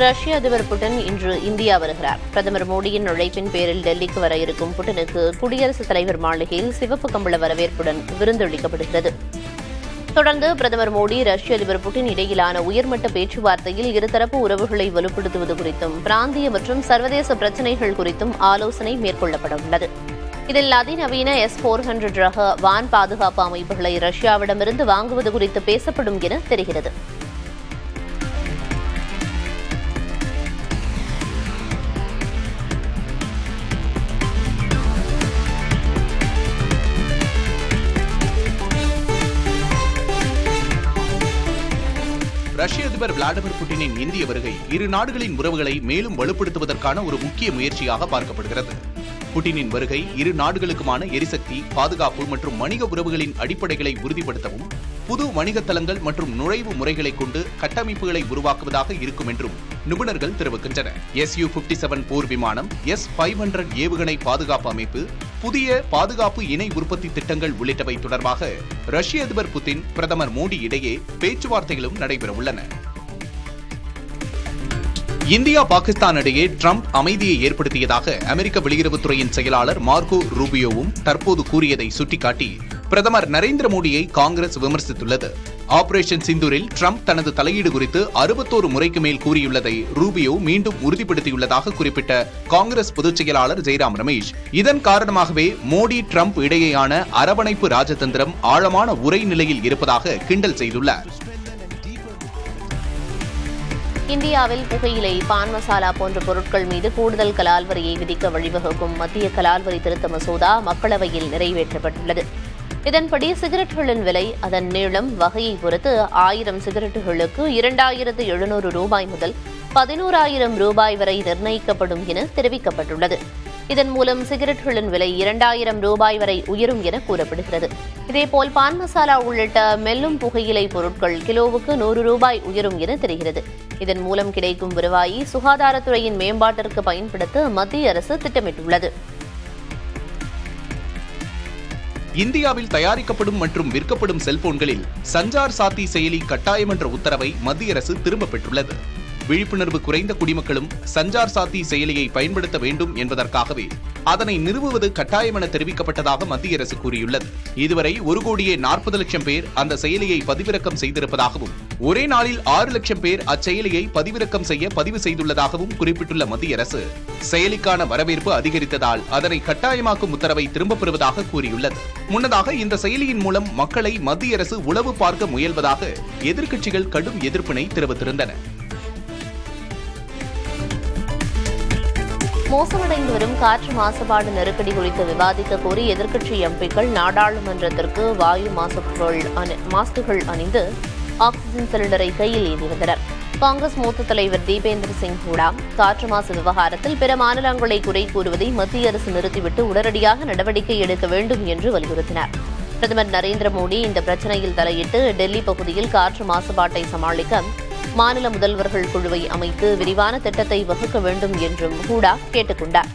ரஷ்ய அதிபர் புட்டின் இன்று இந்தியா வருகிறார். பிரதமர் மோடியின் அழைப்பின் பேரில் டெல்லிக்கு வர இருக்கும் புட்டினுக்கு குடியரசுத் தலைவர் மாளிகையில் சிவப்பு கம்பள வரவேற்புடன் விருந்தளிக்கப்படுகிறது. தொடர்ந்து பிரதமர் மோடி ரஷ்ய அதிபர் புட்டின் இடையிலான உயர்மட்ட பேச்சுவார்த்தையில் இருதரப்பு உறவுகளை வலுப்படுத்துவது குறித்தும் பிராந்திய மற்றும் சர்வதேச பிரச்சினைகள் குறித்தும் ஆலோசனை மேற்கொள்ளப்பட உள்ளது. இதில் அதிநவீன S-400 ரக வான் பாதுகாப்பு அமைப்புகளை ரஷ்யாவிடமிருந்து வாங்குவது குறித்து பேசப்படும் என தெரிகிறது. ரஷ்ய அதிபர் விளாடிமிர் புட்டினின் இந்திய வருகை இரு நாடுகளின் உறவுகளை மேலும் வலுப்படுத்துவதற்கான ஒரு முக்கிய முயற்சியாக பார்க்கப்படுகிறது. புட்டினின் வருகை இரு நாடுகளுக்குமான எரிசக்தி, பாதுகாப்பு மற்றும் வணிக உறவுகளின் அடிப்படைகளை உறுதிப்படுத்தவும், புது வணிக தளங்கள் மற்றும் நுழைவு முறைகளை கொண்டு கட்டமைப்புகளை உருவாக்குவதாக இருக்கும் என்றும் நிபுணர்கள் தெரிவிக்கின்றனர். Su-57 போர் விமானம், S-500 ஏவுகணை பாதுகாப்பு அமைப்பு, புதிய பாதுகாப்பு இணை உற்பத்தி திட்டங்கள் உள்ளிட்டவை தொடர்பாக ரஷ்ய அதிபர் புட்டின், பிரதமர் மோடி இடையே பேச்சுவார்த்தைகளும் நடைபெறவுள்ளன. இந்தியா பாகிஸ்தான் இடையே ட்ரம்ப் அமைதியை ஏற்படுத்தியதாக அமெரிக்க வெளியுறவுத்துறையின் செயலாளர் மார்கோ ரூபியோவும் தற்போது கூறியதை சுட்டிக்காட்டி பிரதமர் நரேந்திர மோடியை காங்கிரஸ் விமர்சித்துள்ளது. ஆபரேஷன் சிந்தூரில் ட்ரம்ப் தனது தலையீடு குறித்து 61 முறைக்கு மேல் கூறியுள்ளதை ரூபியோ மீண்டும் உறுதிப்படுத்தியுள்ளதாக குறிப்பிட்ட காங்கிரஸ் பொதுச் செயலாளர் ஜெய்ராம் ரமேஷ், இதன் காரணமாகவே மோடி ட்ரம்ப் இடையேயான அரவணைப்பு ராஜதந்திரம் ஆழமான உரை நிலையில் இருப்பதாக கிண்டல் செய்துள்ளார். இந்தியாவில் புகையிலை, பான் மசாலா போன்ற பொருட்கள் மீது கூடுதல் கலால் வரியை விதிக்க வழிவகுக்கும் மத்திய கலால் வரி திருத்த மசோதா மக்களவையில் நிறைவேற்றப்பட்டுள்ளது. இதன்படி சிகரெட்டுகளின் விலை அதன் நீளம், வகையை பொறுத்து 1000 சிகரெட்டுகளுக்கு 2700 ரூபாய் முதல் 11,000 ரூபாய் வரை நிர்ணயிக்கப்படும் என தெரிவிக்கப்பட்டுள்ளது. இதன் மூலம் சிகரெட்டுகளின் விலை 2000 ரூபாய் வரை உயரும் என கூறப்படுகிறது. இதேபோல் பான் மசாலா உள்ளிட்ட மெல்லும் புகையிலை பொருட்கள் கிலோவுக்கு 100 ரூபாய் உயரும் என தெரிகிறது. இதன் மூலம் கிடைக்கும் வருவாயை சுகாதாரத்துறையின் மேம்பாட்டிற்கு பயன்படுத்த மத்திய அரசு திட்டமிட்டுள்ளது. இந்தியாவில் தயாரிக்கப்படும் மற்றும் விற்கப்படும் செல்போன்களில் சஞ்சார் சாத்தி செயலி கட்டாயம் என்ற உத்தரவை மத்திய அரசு திரும்பப் பெற்றுள்ளது. விழிப்புணர்வு குறைந்த குடிமக்களும் சஞ்சார் சாத்தி செயலியை பயன்படுத்த வேண்டும் என்பதற்காகவே அதனை நிறுவுவது கட்டாயம் என தெரிவிக்கப்பட்டதாக மத்திய அரசு கூறியுள்ளது. இதுவரை 1,40,00,000 பேர் அந்த செயலியை பதிவிறக்கம் செய்திருப்பதாகவும், ஒரே நாளில் 6 லட்சம் பேர் அச்செயலியை பதிவிறக்கம் செய்ய பதிவு செய்துள்ளதாகவும் குறிப்பிட்டுள்ள மத்திய அரசு, செயலிக்கான வரவேற்பு அதிகரித்ததால் அதனை கட்டாயமாக்கும் உத்தரவை திரும்பப் பெறுவதாக கூறியுள்ளது. முன்னதாக இந்த செயலியின் மூலம் மக்களை மத்திய அரசு உளவு பார்க்க முயல்வதாக எதிர்க்கட்சிகள் கடும் எதிர்ப்பினை தெரிவித்திருந்தன. மோசமடைந்து வரும் காற்று மாசுபாடு நெருக்கடி குறித்து விவாதிக்க கோரி எதிர்க்கட்சி எம்பிக்கள் நாடாளுமன்றத்திற்கு வாயு மாஸ்குகள் அணிந்து ஆக்சிஜன் சிலிண்டரை கையில் ஏந்தி வந்தனர். காங்கிரஸ் மூத்த தலைவர் தீபேந்திர சிங் ஹூடா காற்று மாசு விவகாரத்தில் பிற மாநிலங்களை குறை கூறுவதை மத்திய அரசு நிறுத்திவிட்டு உடனடியாக நடவடிக்கை எடுக்க வேண்டும் என்று வலியுறுத்தினார். பிரதமர் நரேந்திர மோடி இந்த பிரச்சினையில் தலையிட்டு டெல்லி பகுதியில் காற்று மாசுபாட்டை சமாளிக்க மாநில முதல்வர்கள் குழுவை அமைத்து விரிவான திட்டத்தை வகுக்க வேண்டும் என்றும் ஹூடா கேட்டுக் கொண்டார்.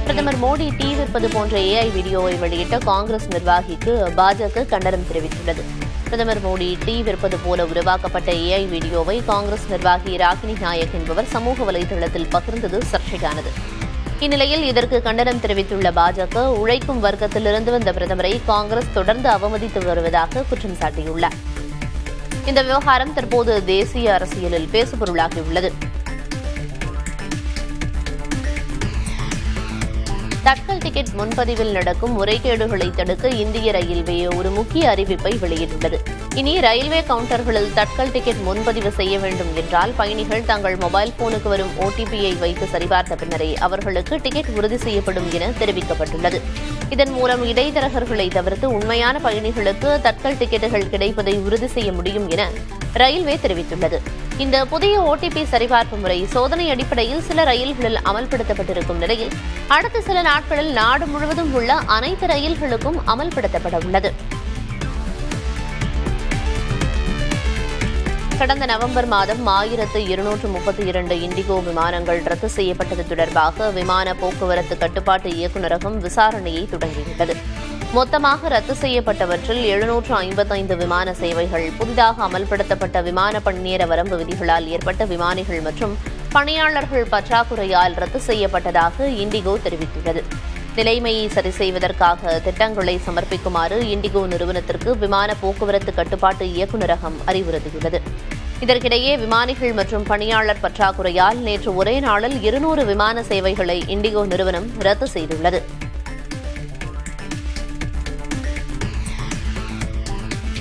பிரதமர் மோடி டீ விற்பது போன்ற AI வீடியோவை வெளியிட்ட காங்கிரஸ் நிர்வாகிக்கு பாஜக கண்டனம் தெரிவித்துள்ளது. பிரதமர் மோடி டீ விற்பது போல உருவாக்கப்பட்ட AI வீடியோவை காங்கிரஸ் நிர்வாகி ராகினி நாயக் என்பவர் சமூக வலைதளத்தில் பகிர்ந்தது சர்ச்சையானது. இந்நிலையில் இதற்கு கண்டனம் தெரிவித்துள்ள பாஜக, உழைக்கும் வர்க்கத்திலிருந்து வந்த பிரதமரை காங்கிரஸ் தொடர்ந்து அவமதித்து வருவதாக குற்றம் சாட்டியுள்ளார். இந்த விவகாரம் தற்போது தேசிய அரசியலில் பேசுபொருளாகியுள்ளது. தட்கல் டிக்கெட் முன்பதிவில் நடக்கும் முறைகேடுகளை தடுக்க இந்திய ரயில்வே ஒரு முக்கிய அறிவிப்பை வெளியிட்டுள்ளது. இனி ரயில்வே கவுண்டர்களில் தட்கல் டிக்கெட் முன்பதிவு செய்ய வேண்டும் என்றால் பயணிகள் தங்கள் மொபைல் போனுக்கு வரும் OTP-யை வைத்து சரிபார்த்த பின்னரே அவர்களுக்கு டிக்கெட் உறுதி செய்யப்படும் என தெரிவிக்கப்பட்டுள்ளது. இதன் மூலம் இடைத்தரகர்களை தவிர்த்து உண்மையான பயணிகளுக்கு தட்கல் டிக்கெட்டுகள் கிடைப்பதை உறுதி செய்ய முடியும் என ரயில்வே தெரிவித்துள்ளது. இந்த புதிய OTP சரிபார்ப்பு முறை சோதனை அடிப்படையில் சில ரயில்களில் அமல்படுத்தப்பட்டிருக்கும் நிலையில் அடுத்த சில நாட்களில் நாடு முழுவதும் உள்ள அனைத்து ரயில்களுக்கும் அமல்படுத்தப்பட உள்ளது. கடந்த நவம்பர் மாதம் 1232 இண்டிகோ விமானங்கள் ரத்து செய்யப்பட்டது தொடர்பாக விமான போக்குவரத்து கட்டுப்பாட்டு இயக்குநரகம் விசாரணையை தொடங்கியுள்ளது. மொத்தமாக ரத்து செய்யப்பட்டவற்றில் 755 விமான சேவைகள், புதிதாக அமல்படுத்தப்பட்ட விமான பணிநேர வரம்பு விதிகளால் ஏற்பட்ட விமானிகள் மற்றும் பணியாளர்கள் பற்றாக்குறையால் ரத்து செய்யப்பட்டதாக இண்டிகோ தெரிவித்துள்ளது. நிலைமையை சரி செய்வதற்காக திட்டங்களை சமர்ப்பிக்குமாறு இண்டிகோ நிறுவனத்திற்கு விமான போக்குவரத்து கட்டுப்பாட்டு இயக்குநரகம் அறிவுறுத்தியுள்ளது. இதற்கிடையே விமானிகள் மற்றும் பணியாளர் பற்றாக்குறையால் நேற்று ஒரே நாளில் 200 விமான சேவைகளை இண்டிகோ நிறுவனம் ரத்து செய்துள்ளது.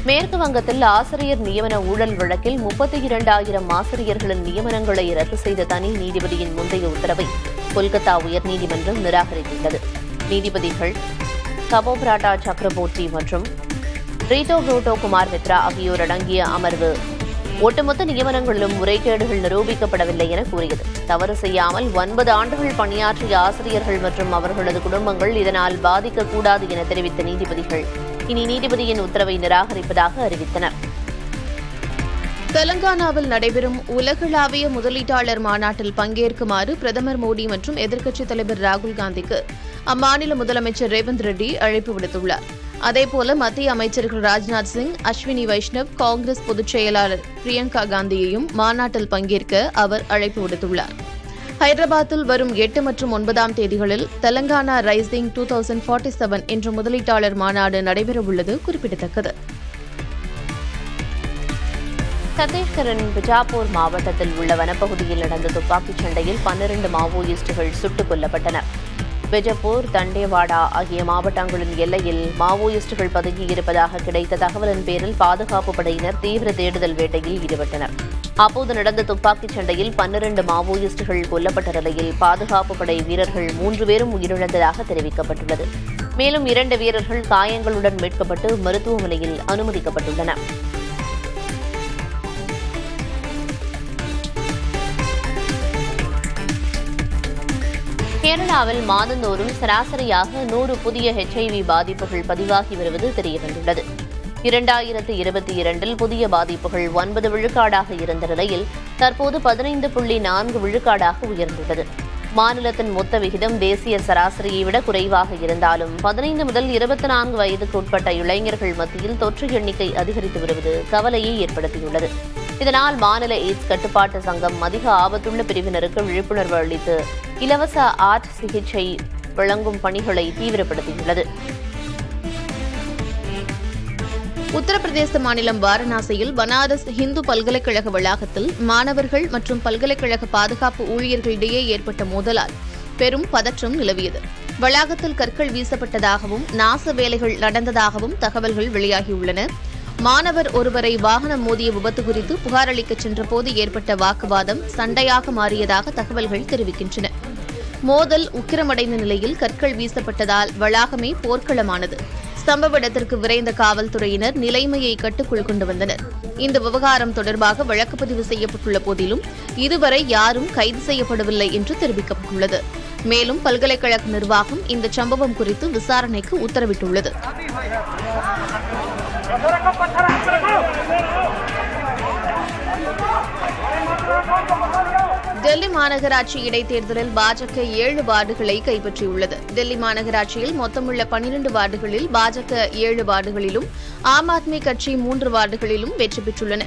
மேற்கு வங்கத்தில் ஆசிரியர் நியமன ஊழல் வழக்கில் 32,000 ஆசிரியர்களின் நியமனங்களை ரத்து செய்த தனி நீதிபதியின் முந்தைய உத்தரவை கொல்கத்தா உயர்நீதிமன்றம் நிராகரித்துள்ளது. நீதிபதிகள் கபோப்ராட்டா சக்ரபோர்த்தி மற்றும் ரீட்டோ குமார் மித்ரா ஆகியோர் அடங்கிய அமர்வு ஒட்டுமொத்த நியமனங்களிலும் முறைகேடுகள் நிரூபிக்கப்படவில்லை என கூறியது. தவறு செய்யாமல் 9 ஆண்டுகள் பணியாற்றிய ஆசிரியர்கள் மற்றும் அவர்களது குடும்பங்கள் இதனால் பாதிக்கக்கூடாது என தெரிவித்த நீதிபதிகள் இனி நீதிபதியின் உத்தரவை நிராகரிப்பதாக அறிவித்தனர். தெலங்கானாவில் நடைபெறும் உலகளாவிய முதலீட்டாளர் மாநாட்டில் பங்கேற்குமாறு பிரதமர் மோடி மற்றும் எதிர்க்கட்சித் தலைவர் ராகுல் காந்திக்கு அம்மாநில முதலமைச்சர் ரேவந்த் ரெட்டி அழைப்பு விடுத்துள்ளார். அதேபோல மத்திய அமைச்சர்கள் ராஜ்நாத் சிங், அஸ்வினி வைஷ்ணவ், காங்கிரஸ் பொதுச் செயலாளர் பிரியங்கா காந்தியையும் மாநாட்டில் பங்கேற்க அவர் அழைப்பு விடுத்துள்ளார். ஹைதராபாத்தில் வரும் 8 மற்றும் 9ஆம் தேதிகளில் தெலங்கானா ரைசிங் 2047 என்ற முதலீட்டாளர் மாநாடு நடைபெறவுள்ளது குறிப்பிடத்தக்கது. சத்தீஸ்கரின் பிஜாப்பூர் மாவட்டத்தில் உள்ள வனப்பகுதியில் நடந்த துப்பாக்கிச் சண்டையில் 12 மாவோயிஸ்டுகள் சுட்டுக் கொல்லப்பட்டனர். பிஜப்பூர், தண்டேவாடா ஆகிய மாவட்டங்களின் எல்லையில் மாவோயிஸ்டுகள் பதுங்கியிருப்பதாக கிடைத்த தகவலின் பேரில் பாதுகாப்பு படையினர் தீவிர தேடுதல் வேட்டையில் ஈடுபட்டனர். அப்போது நடந்த துப்பாக்கிச் சண்டையில் 12 மாவோயிஸ்டுகள் கொல்லப்பட்ட நிலையில் பாதுகாப்பு படை வீரர்கள் 3 பேரும் உயிரிழந்ததாக தெரிவிக்கப்பட்டுள்ளது. மேலும் 2 வீரர்கள் காயங்களுடன் மீட்கப்பட்டு மருத்துவமனையில் அனுமதிக்கப்பட்டுள்ளனர். கேரளாவில் மாதந்தோறும் சராசரியாக 100 புதிய HIV பாதிப்புகள் பதிவாகி வருவது தெரியவந்துள்ளது. 2022இல் புதிய பாதிப்புகள் 9 விழுக்காடாக இருந்த நிலையில் தற்போது 15.4 விழுக்காடாக உயர்ந்துள்ளது. மாநிலத்தின் மொத்த விகிதம் தேசிய சராசரியை விட குறைவாக இருந்தாலும் 15 முதல் 24 வயதுக்கு உட்பட்ட இளைஞர்கள் மத்தியில் தொற்று எண்ணிக்கை அதிகரித்து வருவது கவலையை ஏற்படுத்தியுள்ளது. இதனால் மாநில எய்ட்ஸ் கட்டுப்பாட்டு சங்கம் அதிக ஆபத்துள்ள பிரிவினருக்கு விழிப்புணர்வு அளித்து இலவச ஆர்ட் சிகிச்சை வழங்கும் பணிகளை தீவிரப்படுத்தியுள்ளது. உத்தரப்பிரதேச மாநிலம் வாரணாசியில் பனாரஸ் இந்து பல்கலைக்கழக வளாகத்தில் மாணவர்கள் மற்றும் பல்கலைக்கழக பாதுகாப்பு ஊழியர்களிடையே ஏற்பட்ட மோதலால் பெரும் பதற்றம் நிலவியது. வளாகத்தில் கற்கள் வீசப்பட்டதாகவும் நாச வேலைகள் நடந்ததாகவும் தகவல்கள் வெளியாகியுள்ளன. மாணவர் ஒருவரை வாகனம் மோதிய விபத்து குறித்து புகார் அளிக்க சென்றபோது ஏற்பட்ட வாக்குவாதம் சண்டையாக மாறியதாக தகவல்கள் தெரிவிக்கின்றன. மோதல் உக்கிரமடைந்த நிலையில் கற்கள் வீசப்பட்டதால் வளாகமே போர்க்களமானது. சம்பவ இடத்திற்கு விரைந்த காவல்துறையினர் நிலைமையை கட்டுக்குள் கொண்டு வந்தனர். இந்த விவகாரம் தொடர்பாக வழக்கு பதிவு செய்யப்பட்டுள்ள போதிலும் இதுவரை யாரும் கைது செய்யப்படவில்லை என்று தெரிவிக்கப்பட்டுள்ளது. மேலும் பல்கலைக்கழக நிர்வாகம் இந்த சம்பவம் குறித்து விசாரணைக்கு உத்தரவிட்டுள்ளது. டெல்லி மாநகராட்சி இடைத்தேர்தலில் பாஜக 7 வார்டுகளை கைப்பற்றியுள்ளது. டெல்லி மாநகராட்சியில் மொத்தமுள்ள 12 வார்டுகளில் பாஜக 7 வார்டுகளிலும் ஆம் ஆத்மி கட்சி 3 வார்டுகளிலும் வெற்றி பெற்றுள்ளன.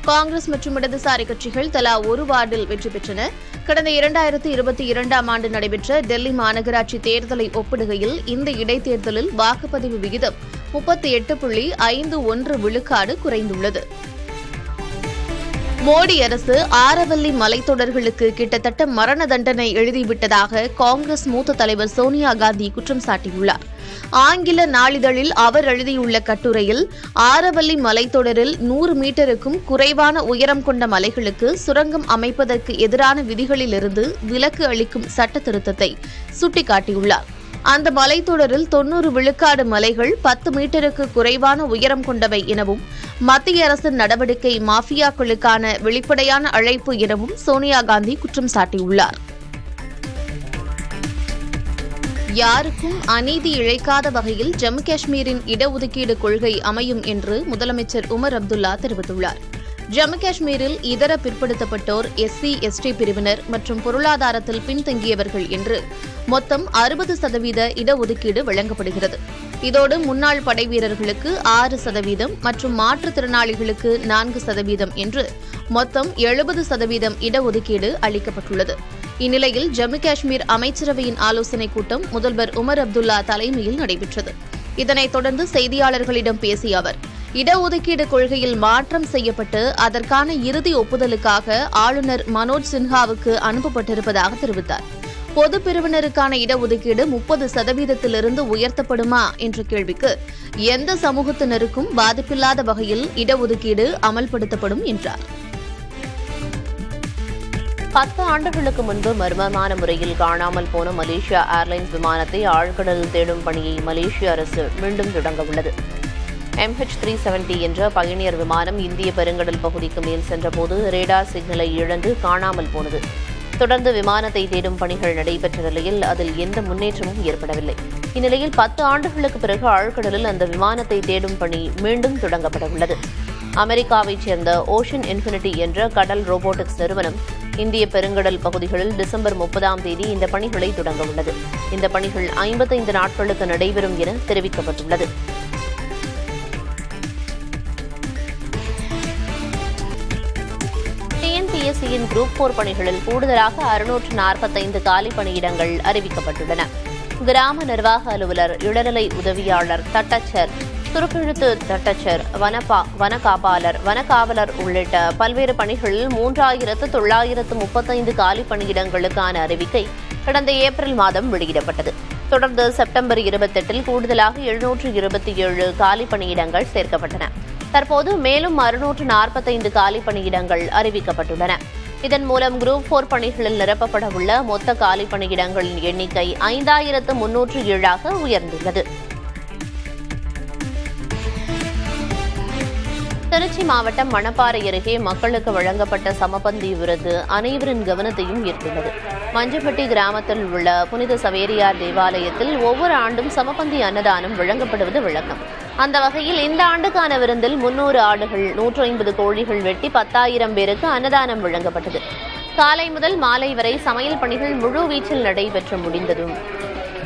காங்கிரஸ் மற்றும் இடதுசாரி கட்சிகள் தலா 1 வார்டில் வெற்றி பெற்றன. கடந்த 2022ஆம் ஆண்டு நடைபெற்ற டெல்லி மாநகராட்சி தேர்தலை ஒப்பிடுகையில் இந்த இடைத்தேர்தலில் வாக்குப்பதிவு விகிதம் 38.51 விழுக்காடு குறைந்துள்ளது. மோடி அரசு ஆரவல்லி மலைத்தொடர்களுக்கு கிட்டத்தட்ட மரண தண்டனை எழுதிவிட்டதாக காங்கிரஸ் மூத்த தலைவர் சோனியா காந்தி குற்றம் சாட்டியுள்ளார். ஆங்கில நாளிதழில் அவர் எழுதியுள்ள கட்டுரையில் ஆரவல்லி மலைத்தொடரில் 100 மீட்டருக்கும் குறைவான உயரம் கொண்ட மலைகளுக்கு சுரங்கம் அமைப்பதற்கு எதிரான விதிகளிலிருந்து விலக்கு அளிக்கும் சட்ட திருத்தத்தை சுட்டிக்காட்டியுள்ளார். அந்த மலைத்தொடரில் 90 விழுக்காடு மலைகள் 10 மீட்டருக்கு குறைவான உயரம் கொண்டவை எனவும் மத்திய அரசின் நடவடிக்கை மாஃபியாக்களுக்கான வெளிப்படையான அழைப்பு எனவும் சோனியா காந்தி குற்றம் சாட்டியுள்ளார். யாருக்கும் அநீதி இழைக்காத வகையில் ஜம்மு காஷ்மீரின் இடஒதுக்கீடு கொள்கை அமையும் என்று முதலமைச்சர் உமர் அப்துல்லா தெரிவித்துள்ளார். ஜம்மு காஷ்மீரில் இதர பிற்படுத்தப்பட்டோர், SC, ST பிரிவினர் மற்றும் பொருளாதாரத்தில் பின்தங்கியவர்கள் என்று மொத்தம் 60% இடஒதுக்கீடு வழங்கப்படுகிறது. இதோடு முன்னாள் படைவீரர்களுக்கு 6% மற்றும் மாற்றுத்திறனாளிகளுக்கு 4% என்று மொத்தம் 70% இடஒதுக்கீடு அளிக்கப்பட்டுள்ளது. இந்நிலையில் ஜம்மு காஷ்மீர் அமைச்சரவையின் ஆலோசனைக் கூட்டம் முதல்வர் உமர் அப்துல்லா தலைமையில் நடைபெற்றது. இதனைத் தொடர்ந்து செய்தியாளர்களிடம் பேசிய அவர், இடஒதுக்கீடு கொள்கையில் மாற்றம் செய்யப்பட்டு அதற்கான இறுதி ஒப்புதலுக்காக ஆளுநர் மனோஜ் சின்ஹாவுக்கு அனுப்பப்பட்டிருப்பதாக தெரிவித்தார். பொது பிரிவினருக்கான இடஒதுக்கீடு 30%லிருந்து உயர்த்தப்படுமா என்ற கேள்விக்கு எந்த சமூகத்தினருக்கும் பாதிப்பில்லாத வகையில் இடஒதுக்கீடு அமல்படுத்தப்படும் என்றார். 10 ஆண்டுகளுக்கு முன்பு மர்மமான முறையில் காணாமல் போன மலேசியா ஏர்லைன்ஸ் விமானத்தை ஆழ்கடலில் தேடும் பணியை மலேசிய அரசு மீண்டும் தொடங்க உள்ளது. MH370 என்ற பயணியர் விமானம் இந்திய பெருங்கடல் பகுதிக்கு மேல் சென்றபோது ரேடார் சிக்னலை இழந்து காணாமல் போனது. தொடர்ந்து விமானத்தை தேடும் பணிகள் நடைபெற்ற நிலையில் அதில் எந்த முன்னேற்றமும் ஏற்படவில்லை. இந்நிலையில் 10 ஆண்டுகளுக்கு பிறகு ஆழ்கடலில் அந்த விமானத்தை தேடும் பணி மீண்டும் தொடங்கப்பட உள்ளது. அமெரிக்காவைச் சேர்ந்த ஓஷன் இன்ஃபினிட்டி என்ற கடல் ரோபோட்டிக்ஸ் நிறுவனம் இந்திய பெருங்கடல் பகுதிகளில் டிசம்பர் 30ஆம் தேதி இந்த பணிகளை தொடங்க உள்ளது. இந்த பணிகள் 55 நாட்களுக்கு நடைபெறும் என தெரிவிக்கப்பட்டுள்ளது. TNPSCயின் குரூப் 4 பணிகளில் கூடுதலாக 645 காலி பணியிடங்கள் அறிவிக்கப்பட்டுள்ளன. கிராம நிர்வாக அலுவலர், இளநிலை உதவியாளர், தட்டச்சர், சுருக்கெழுத்து தட்டச்சர், வனக்காப்பாளர், வனக்காவலர் உள்ளிட்ட பல்வேறு பணிகளில் 3935 காலி பணியிடங்களுக்கான அறிவிக்கை கடந்த ஏப்ரல் மாதம் வெளியிடப்பட்டது. தொடர்ந்து செப்டம்பர் 28இல் கூடுதலாக 727 காலி பணியிடங்கள் சேர்க்கப்பட்டன. தற்போது மேலும் 645 காலி பணியிடங்கள் அறிவிக்கப்பட்டுள்ளன. இதன் மூலம் குரூப் 4 பணிகளில் நிரப்பப்பட உள்ள மொத்த காலி பணியிடங்களின் எண்ணிக்கை 5307 உயர்ந்துள்ளது. திருச்சி மாவட்டம் மணப்பாறை அருகே மக்களுக்கு வழங்கப்பட்ட சமபந்தி விருது அனைவரின் கவனத்தையும் ஈர்த்துள்ளது. மஞ்சப்பட்டி கிராமத்தில் உள்ள புனித சவேரியார் தேவாலயத்தில் ஒவ்வொரு ஆண்டும் சமபந்தி அன்னதானம் வழங்கப்படுவது வழக்கம். அந்த வகையில் இந்த ஆண்டுக்கான விருந்தில் 300 ஆடுகள், 150 கோழிகள் வெட்டி 10,000 பேருக்கு அன்னதானம் வழங்கப்பட்டது. காலை முதல் மாலை வரை சமையல் பணிகள் முழு வீச்சில் நடைபெற்று முடிந்ததும்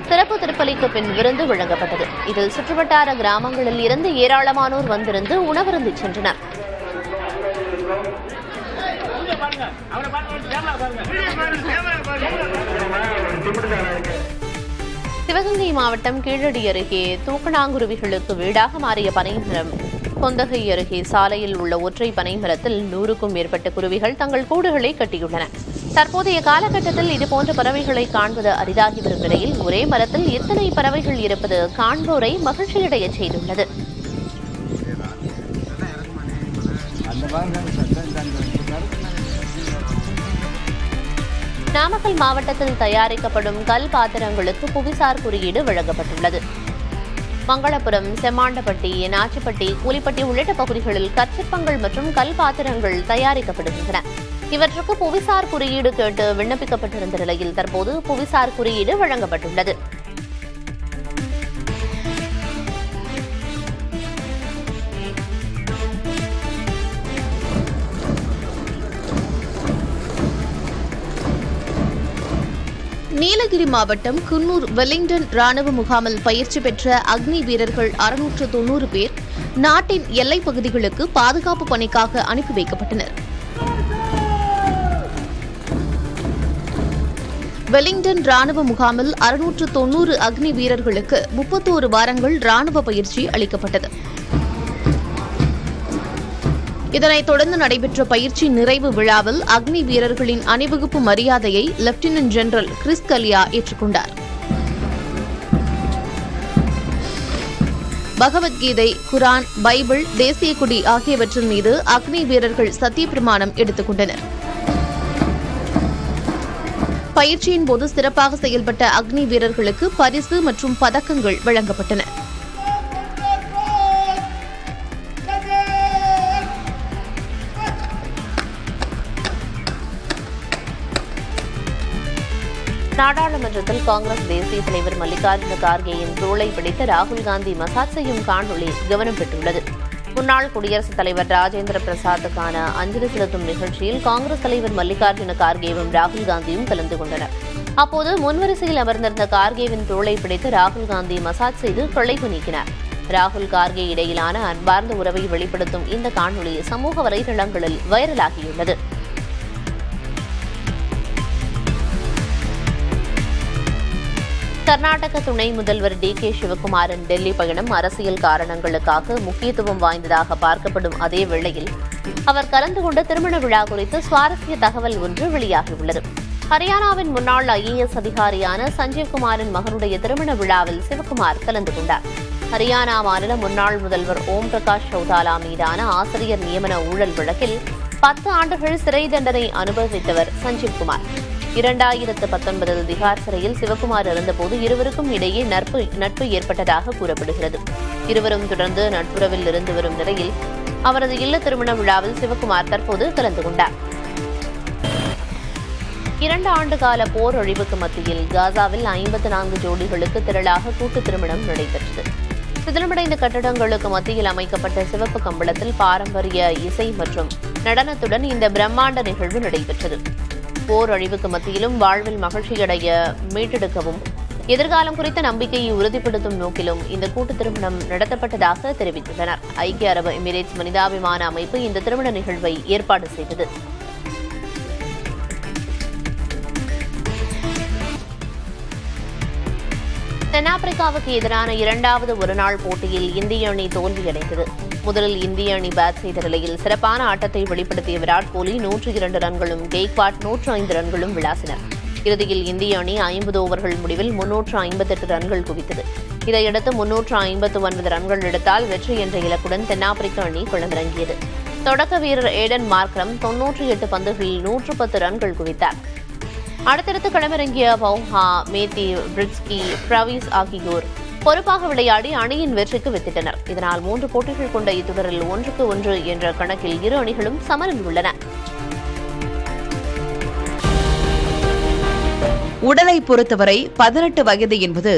சிறப்பு திருப்பலிக்கு பின் விருந்து வழங்கப்பட்டது. இதில் சுற்றுவட்டார கிராமங்களில் இருந்து ஏராளமானோர் வந்திருந்து உணவருந்தி சென்றனர். சிவகங்கை மாவட்டம் கீழடி அருகே தூக்கணாங்குருவிகளுக்கு வீடாக மாறிய பனைமரம். கொந்தகை அருகே சாலையில் உள்ள ஒற்றை பனைமரத்தில் 100க்கும் மேற்பட்ட குருவிகள் தங்கள் கூடுகளை கட்டியுள்ளன. தற்போதைய காலகட்டத்தில் இதுபோன்ற பறவைகளை காண்பது அரிதாகி வரும் நிலையில் ஒரே மரத்தில் இத்தனை பறவைகள் இருப்பது காண்போரை மகிழ்ச்சியடைய செய்துள்ளது. நாமக்கல் மாவட்டத்தில் தயாரிக்கப்படும் கல் பாத்திரங்களுக்கு புவிசார் குறியீடு வழங்கப்பட்டுள்ளது. மங்களபுரம், செம்மாண்டப்பட்டி, நாச்சிப்பட்டி, கூலிப்பட்டி உள்ளிட்ட பகுதிகளில் கற்சிற்பங்கள் மற்றும் கல் பாத்திரங்கள் தயாரிக்கப்படுகின்றன. இவற்றுக்கு புவிசார் குறியீடு கேட்டு விண்ணப்பிக்கப்பட்டிருந்த நிலையில் தற்போது புவிசார் குறியீடு வழங்கப்பட்டுள்ளது. நீலகிரி மாவட்டம் குன்னூர் வெலிங்டன் ராணுவ முகாமில் பயிற்சி பெற்ற அக்னி வீரர்கள் 690 பேர் நாட்டின் எல்லைப் பகுதிகளுக்கு பாதுகாப்பு பணிக்காக அனுப்பி வைக்கப்பட்டனர். வெலிங்டன் ராணுவ முகாமில் 690 அக்னி வீரர்களுக்கு 31 வாரங்கள் ராணுவ பயிற்சி அளிக்கப்பட்டது. இதனைத் தொடர்ந்து நடைபெற்ற பயிற்சி நிறைவு விழாவில் அக்னி வீரர்களின் அணிவகுப்பு மரியாதையை லெப்டினன்ட் ஜெனரல் கிறிஸ் கலியா ஏற்றுக்கொண்டார். பகவத்கீதை, குரான், பைபிள், தேசிய கொடி ஆகியவற்றின் மீது அக்னி வீரர்கள் சத்திய பிரமாணம் எடுத்துக் கொண்டனர். பயிற்சியின் போது சிறப்பாக செயல்பட்ட அக்னி வீரர்களுக்கு பரிசு மற்றும் பதக்கங்கள் வழங்கப்பட்டன. நாடாளுமன்றத்தில் காங்கிரஸ் தேசிய தலைவர் மல்லிகார்ஜுன கார்கேயின் தோளை பிடித்த ராகுல் காந்தி மசாஜ் செய்யும் காணொலி கவனம் பெற்றுள்ளது. முன்னாள் குடியரசுத் தலைவர் ராஜேந்திர பிரசாத்துக்கான அஞ்சலி செலுத்தும் நிகழ்ச்சியில் காங்கிரஸ் தலைவர் மல்லிகார்ஜுன கார்கேவும் ராகுல் காந்தியும் கலந்து கொண்டனர். அப்போது முன்வரிசையில் அமர்ந்திருந்த கார்கேவின் தோளை பிடித்து ராகுல் காந்தி மசாஜ் செய்து களைப்பு நீக்கினார். ராகுல் கார்கே இடையிலான அன்பார்ந்த உறவை வெளிப்படுத்தும் இந்த காணொலி சமூக வலைதளங்களில் வைரலாகியுள்ளது. கர்நாடக துணை முதல்வர் டி.கே. சிவகுமாரின் டெல்லி பயணம் அரசியல் காரணங்களுக்காக முக்கியத்துவம் வாய்ந்ததாக பார்க்கப்படும் அதே வேளையில் அவர் கலந்து கொண்ட திருமண விழா குறித்து சுவாரஸ்ய தகவல் ஒன்று வெளியாகியுள்ளது. ஹரியானாவின் முன்னாள் IAS அதிகாரியான சஞ்சீவ்குமாரின் மகனுடைய திருமண விழாவில் சிவகுமார் கலந்து கொண்டார். ஹரியானா மாநில முன்னாள் முதல்வர் ஓம் பிரகாஷ் சௌதாலா மீதான ஆசிரியர் நியமன ஊழல் வழக்கில் 10 ஆண்டுகள் சிறை தண்டனை அனுபவித்தவர் சஞ்சீவ்குமார். 2019 திகார் சிறையில் சிவகுமார் இருந்தபோது இருவருக்கும் இடையே நட்பு ஏற்பட்டதாக கூறப்படுகிறது. இருவரும் தொடர்ந்து நட்புறவில் இருந்து வரும் நிலையில் அவரது இல்ல திருமண விழாவில் சிவகுமார் தற்போது கலந்து கொண்டார். 2 ஆண்டுகால போர் அழிவுக்கு மத்தியில் காசாவில் 54 ஜோடிகளுக்கு திரளாக கூட்டு திருமணம் நடைபெற்றது. சிதிலமடைந்த கட்டடங்களுக்கு மத்தியில் அமைக்கப்பட்ட சிவப்பு கம்பளத்தில் பாரம்பரிய இசை மற்றும் நடனத்துடன் இந்த பிரம்மாண்ட நிகழ்வு நடைபெற்றது. போர் அழிவுக்கு மத்தியிலும் வாழ்வில் மகிழ்ச்சியடைய மீட்டெடுக்கவும் எதிர்காலம் குறித்த நம்பிக்கையை உறுதிப்படுத்தும் நோக்கிலும் இந்த கூட்டு திருமணம் நடத்தப்பட்டதாக தெரிவித்துள்ளனர். ஐக்கிய அரபு எமிரேட்ஸ் மனிதாபிமான அமைப்பு இந்த திருமண நிகழ்வை ஏற்பாடு செய்தது. தென்னாப்பிரிக்காவுக்கு எதிரான 2வது ஒருநாள் போட்டியில் இந்திய அணி தோல்வியடைந்தது. முதலில் இந்திய அணி பேட் செய்த நிலையில் சிறப்பான ஆட்டத்தை வெளிப்படுத்திய விராட் கோலி 102 ரன்களும் கெய்க்வாட் 105 ரன்களும் விளாசினர். இறுதியில் இந்திய அணி 50 ஓவர்கள் முடிவில் 358 ரன்கள் குவித்தது. இதையடுத்து 359 ரன்கள் எடுத்தால் வெற்றி என்ற இலக்குடன் தென்னாப்பிரிக்க அணி களமிறங்கியது. தொடக்க வீரர் ஏடன் மார்க்ரம் 98 பந்துகளில் 110 ரன்கள் குவித்தார். அடுத்தடுத்து களமிறங்கிய பவுஹா, மேத்யூ பிரிட்ஸ்கி, பிரவீஸ் ஆகியோர் பொறுப்பாக விளையாடி அணியின் வெற்றிக்கு வித்திட்டனர். இதனால் 3 போட்டிகள் கொண்ட இத்தொடரில் 1-1 என்ற கணக்கில் இரு அணிகளும் சமனில் உள்ளன. உடலை பொறுத்தவரை 18 வயது என்பது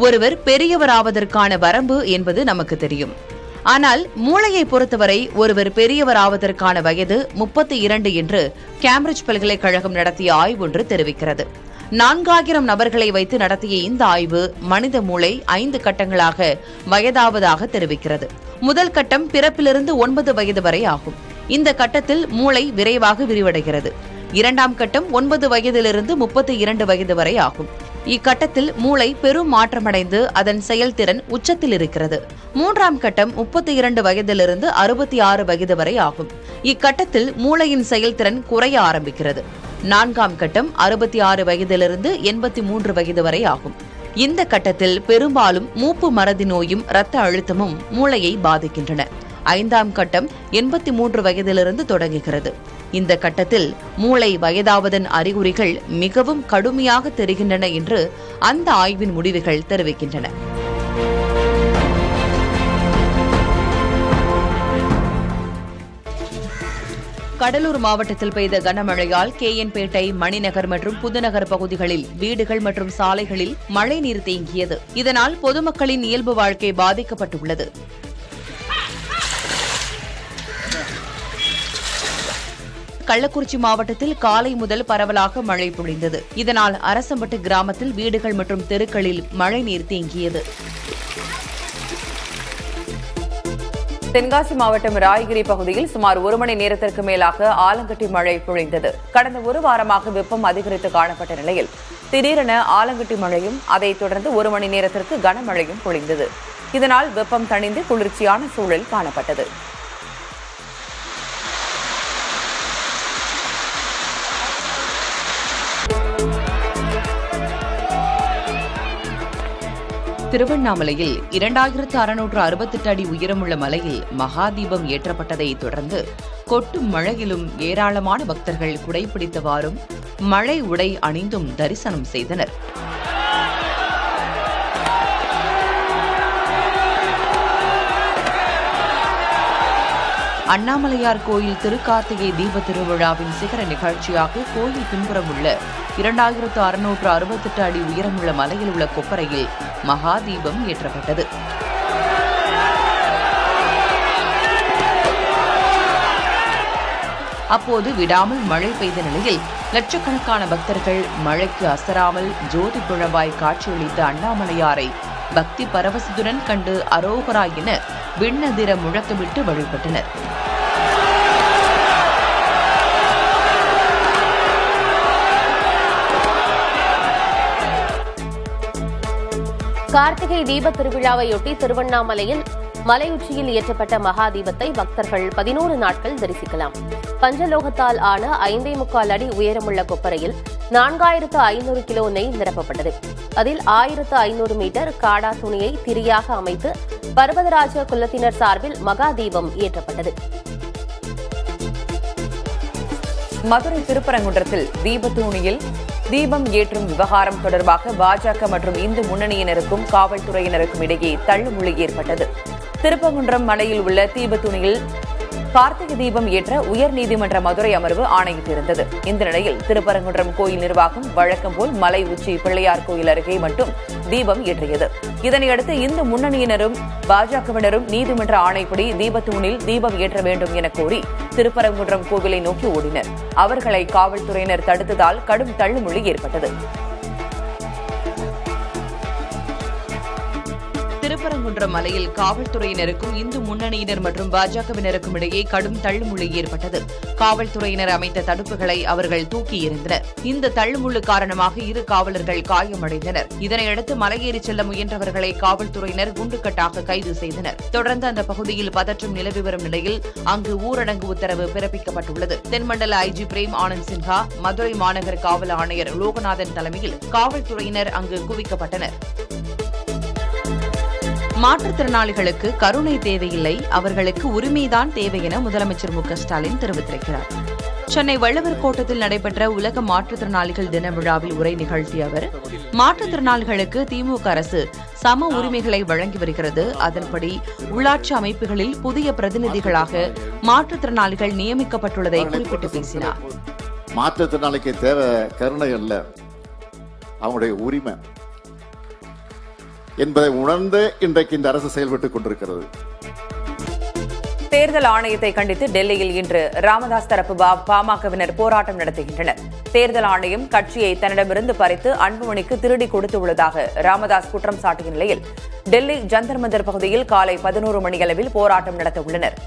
ஒருவர் பெரியவராவதற்கான வரம்பு என்பது நமக்கு தெரியும். ஆனால் மூளையை பொறுத்தவரை ஒருவர் பெரியவராவதற்கான வயது 32 என்று கேம்பிரிட்ஜ் பல்கலைக்கழகம் நடத்திய ஆய்வு ஒன்று தெரிவிக்கிறது. 4000 நபர்களை வைத்து நடத்திய இந்த ஆய்வு மனித மூளை 5 கட்டங்களாக வயதாவதாக தெரிவிக்கிறது. முதல் கட்டம் பிறப்பிலிருந்து 9 வயது வரை ஆகும். இந்த கட்டத்தில் மூளை விரைவாக விரிவடைகிறது. 2ஆம் கட்டம் 9 வயதிலிருந்து 32 வயது வரை ஆகும். இக்கட்டத்தில் மூளை பெரும் மாற்றமடைந்து அதன் செயல்திறன் உச்சத்தில் இருக்கிறது. 3ஆம் கட்டம் 32 வயதிலிருந்து 66 வயது வரை ஆகும். இக்கட்டத்தில் மூளையின் செயல்திறன் குறைய ஆரம்பிக்கிறது. 4ஆம் கட்டம் 66 வயதிலிருந்து 83 வயது வரை ஆகும். இந்த கட்டத்தில் பெரும்பாலும் மூப்பு மறதி நோயும் இரத்த அழுத்தமும் மூளையை பாதிக்கின்றன. 5ஆம் கட்டம் 83 வயதிலிருந்து தொடங்குகிறது. இந்த கட்டத்தில் மூளை வயதாவதன் அறிகுறிகள் மிகவும் கடுமையாக தெரிகின்றன என்று அந்த ஆய்வின் முடிவுகள் தெரிவிக்கின்றன. கடலூர் மாவட்டத்தில் பெய்த கனமழையால் கேஎன்பேட்டை, மணிநகர் மற்றும் புதுநகர் பகுதிகளில் வீடுகள் மற்றும் சாலைகளில் மழைநீர் தேங்கியது. இதனால் பொதுமக்களின் இயல்பு வாழ்க்கை பாதிக்கப்பட்டுள்ளது. கள்ளக்குறிச்சி மாவட்டத்தில் காலை முதல் பரவலாக மழை பொழிந்தது. இதனால் அரசம்பட்டு கிராமத்தில் வீடுகள் மற்றும் தெருக்களில் மழைநீர் தேங்கியது. தென்காசி மாவட்டம் ராயகிரி பகுதியில் சுமார் 1 மணி நேரத்திற்கு மேலாக ஆலங்கட்டி மழை பொழிந்தது. கடந்த 1 வாரமாக வெப்பம் அதிகரித்து காணப்பட்ட நிலையில் திடீரென ஆலங்கட்டி மழையும் அதைத் தொடர்ந்து 1 மணி நேரத்திற்கு கனமழையும் பொழிந்தது. இதனால் வெப்பம் தணிந்து குளிர்ச்சியான சூழல் காணப்பட்டது. திருவண்ணாமலையில் 2668 அடி உயரமுள்ள மலையில் மகாதீபம் ஏற்றப்பட்டதை தொடர்ந்து கொட்டும் மழையிலும் ஏராளமான பக்தர்கள் குடைபிடித்தவாறும் மழை உடை அணிந்தும் தரிசனம் செய்தனர். அண்ணாமலையார் கோயில் திருக்கார்த்திகை தீப திருவிழாவின் சிகர நிகழ்ச்சியாக கோயில் பின்புறம் உள்ள 2668 அடி உயரமுள்ள மலையில் உள்ள கொப்பரையில் மகாதீபம் ஏற்றப்பட்டது. அப்போது விடாமல் மழை பெய்த நிலையில் லட்சக்கணக்கான பக்தர்கள் மழைக்கு அசராமல் ஜோதி குழம்பாய் காட்சியளித்த அண்ணாமலையாரை பக்தி பரவசத்துடன் கண்டு அரோகரா என விண்ணதிர முழக்கமிட்டு வழிபட்டனர். கார்த்திகை தீப திருவிழாவையொட்டி திருவண்ணாமலையில் மலையுச்சியில் ஏற்றப்பட்ட மகா தீபத்தை பக்தர்கள் 11 நாட்கள் தரிசிக்கலாம். பஞ்சலோகத்தால் ஆன 5.25 அடி உயரமுள்ள கொப்பரையில் 4500 கிலோ நெய் நிரப்பப்பட்டது. அதில் 1500 மீட்டர் காடா துணியை திரியாக அமைத்து பர்வதராஜ குலத்தினர் சார்பில் மகா தீபம் ஏற்றப்பட்டது. மதுரை திருப்பரங்குன்றத்தில் தீபத்தூணியில் தீபம் ஏற்றும் விவகாரம் தொடர்பாக பாஜக மற்றும் இந்து முன்னணியினருக்கும் காவல்துறையினருக்கும் இடையே தள்ளுமுள்ளி ஏற்பட்டது. திருப்பரங்குன்றம் மலையில் உள்ள தீபத்தூணியில் கார்த்திகை தீபம் ஏற்ற உயர்நீதிமன்ற மதுரை அமர்வு ஆணையிட்டிருந்தது. இந்த நிலையில் திருப்பரங்குன்றம் கோயில் நிர்வாகம் வழக்கம் போல் மலை உச்சி பிள்ளையார் கோயில் அருகே மட்டும் தீபம் ஏற்றியது. இதனையடுத்து இந்து முன்னணியினரும் பாஜகவினரும் நீதிமன்ற ஆணைப்படி தீபத்தூணில் தீபம் ஏற்ற வேண்டும் என கோரி திருப்பரங்குன்றம் கோவிலை நோக்கி ஓடினர். அவர்களை காவல்துறையினர் தடுத்ததால் கடும் தள்ளுமுள்ளி ஏற்பட்டது. திருப்பரங்குன்றம் மலையில் காவல்துறையினருக்கும் இந்து முன்னணியினர் மற்றும் பாஜகவினருக்கும் இடையே கடும் தள்ளுமுள்ளு ஏற்பட்டது. காவல்துறையினர் அமைத்த தடுப்புகளை அவர்கள் தூக்கி எறிந்தனர். இந்த தள்ளுமுள்ளு காரணமாக 2 காவலர்கள் காயமடைந்தனர். இதனையடுத்து மலையேறி செல்ல முயன்றவர்களை காவல்துறையினர் குண்டுக்கட்டாக கைது செய்தனர். தொடர்ந்து அந்த பகுதியில் பதற்றம் நிலவி வரும் நிலையில் அங்கு ஊரடங்கு உத்தரவு பிறப்பிக்கப்பட்டுள்ளது. தென்மண்டல ஐஜி பிரேம் ஆனந்த் சின்ஹா, மதுரை மாநகர காவல் ஆணையர் லோகநாதன் தலைமையில் காவல்துறையினர் அங்கு குவிக்கப்பட்டனர். மாற்றுத்திறனாளிகளுக்கு கருணை தேவையில்லை, அவர்களுக்கு உரிமைதான் தேவை என முதலமைச்சர் மு க ஸ்டாலின் தெரிவித்திருக்கிறார். சென்னை வள்ளுவர் கோட்டத்தில் நடைபெற்ற உலக மாற்றுத்திறனாளிகள் தின விழாவில் உரை நிகழ்த்திய அவர், மாற்றுத்திறனாளிகளுக்கு திமுக அரசு சம உரிமைகளை வழங்கி வருகிறது. அதன்படி உள்ளாட்சி அமைப்புகளில் புதிய பிரதிநிதிகளாக மாற்றுத்திறனாளிகள் நியமிக்கப்பட்டுள்ளதை குறிப்பிட்டு பேசினார். மாற்றுத்திறனாளிக்கு தேவை கருணை அல்ல, அவங்களுடைய உரிமை என்பதை உணர்ந்து இன்றைக்கு இந்த அரசு செயல்பட்டுக் கொண்டிருக்கிறது. தேர்தல் ஆணையத்தை கண்டித்து டெல்லியில் இன்று ராமதாஸ் தரப்பு பாமகவினர் போராட்டம் நடத்துகின்றனர். தேர்தல் ஆணையம் கட்சியை தன்னிடமிருந்து பறித்து அன்புமணிக்கு திருடி கொடுத்துள்ளதாக ராமதாஸ் குற்றம் சாட்டிய நிலையில் டெல்லி ஜந்தர் மந்தர் பகுதியில் காலை 11 மணியளவில் போராட்டம் நடத்த உள்ளனர்.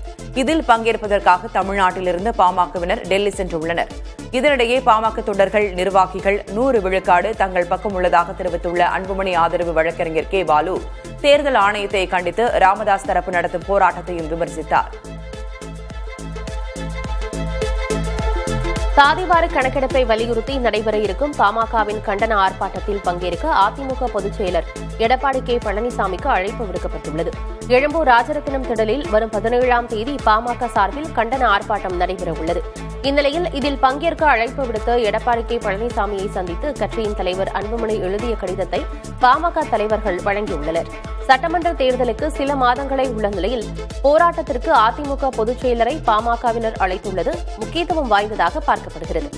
இதில் பங்கேற்பதற்காக தமிழ்நாட்டிலிருந்து பாமகவினர் டெல்லி சென்றுள்ளனர். இதனிடையே பாமக தொண்டர்கள், நிர்வாகிகள் 100 விழுக்காடு தங்கள் பக்கம் உள்ளதாக தெரிவித்துள்ள அன்புமணி ஆதரவு வழக்கறிஞர் கே பாலு தேர்தல் ஆணையத்தை கண்டித்து ராமதாஸ் தரப்பு நடத்தும் போராட்டத்தையும் விமர்சித்தார். சாதிவார கணக்கெடுப்பை வலியுறுத்தி நடைபெற இருக்கும் பாமகவின் கண்டன ஆர்ப்பாட்டத்தில் பங்கேற்க அதிமுக பொதுச் செயலர் எடப்பாடி கே பழனிசாமிக்கு அழைப்பு விடுக்கப்பட்டுள்ளது. எழும்பூர் ராஜரத்தினம் திடலில் வரும் 17ஆம் தேதி பாமக சார்பில் கண்டன ஆர்ப்பாட்டம் நடைபெறவுள்ளது. இந்நிலையில் இதில் பங்கேற்க அழைப்பு விடுத்த எடப்பாடி கே பழனிசாமியை சந்தித்து கட்சியின் தலைவர் அன்புமணி எழுதிய கடிதத்தை பாமக தலைவர்கள் வழங்கியுள்ளனர். சட்டமன்ற தேர்தலுக்கு சில மாதங்களே உள்ள நிலையில் போராட்டத்திற்கு அதிமுக பொதுச் செயலரை பாமகவினர் அழைத்துள்ளது முக்கியத்துவம் வாய்ந்ததாக பார்க்கப்படுகிறது.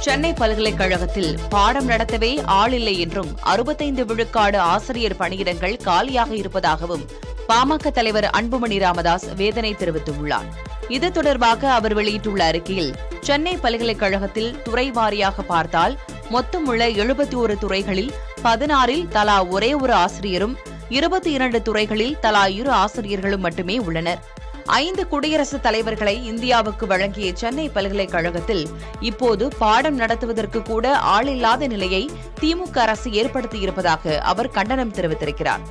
சென்னை பல்கலைக்கழகத்தில் பாடம் நடத்தவே ஆள் இல்லை என்றும் 65 விழுக்காடு ஆசிரியர் பணியிடங்கள் காலியாக இருப்பதாகவும் பாமக தலைவர் அன்புமணி ராமதாஸ் வேதனை தெரிவித்துள்ளார். இது தொடர்பாக அவர் வெளியிட்டுள்ள அறிக்கையில், சென்னை பல்கலைக்கழகத்தில் துறை வாரியாக பார்த்தால் மொத்தம் உள்ள 71 துறைகளில் 16இல் தலா ஒரே ஒரு ஆசிரியரும் 22 துறைகளில் தலா 2 ஆசிரியர்களும் மட்டுமே உள்ளனர். 5 குடியரசுத் தலைவர்களை இந்தியாவுக்கு வழங்கிய சென்னை பல்கலைக்கழகத்தில் இப்போது பாடம் நடத்துவதற்கு கூட ஆளில்லாத நிலையை திமுக அரசு ஏற்படுத்தியிருப்பதாக அவர் கண்டனம் தெரிவித்திருக்கிறார்.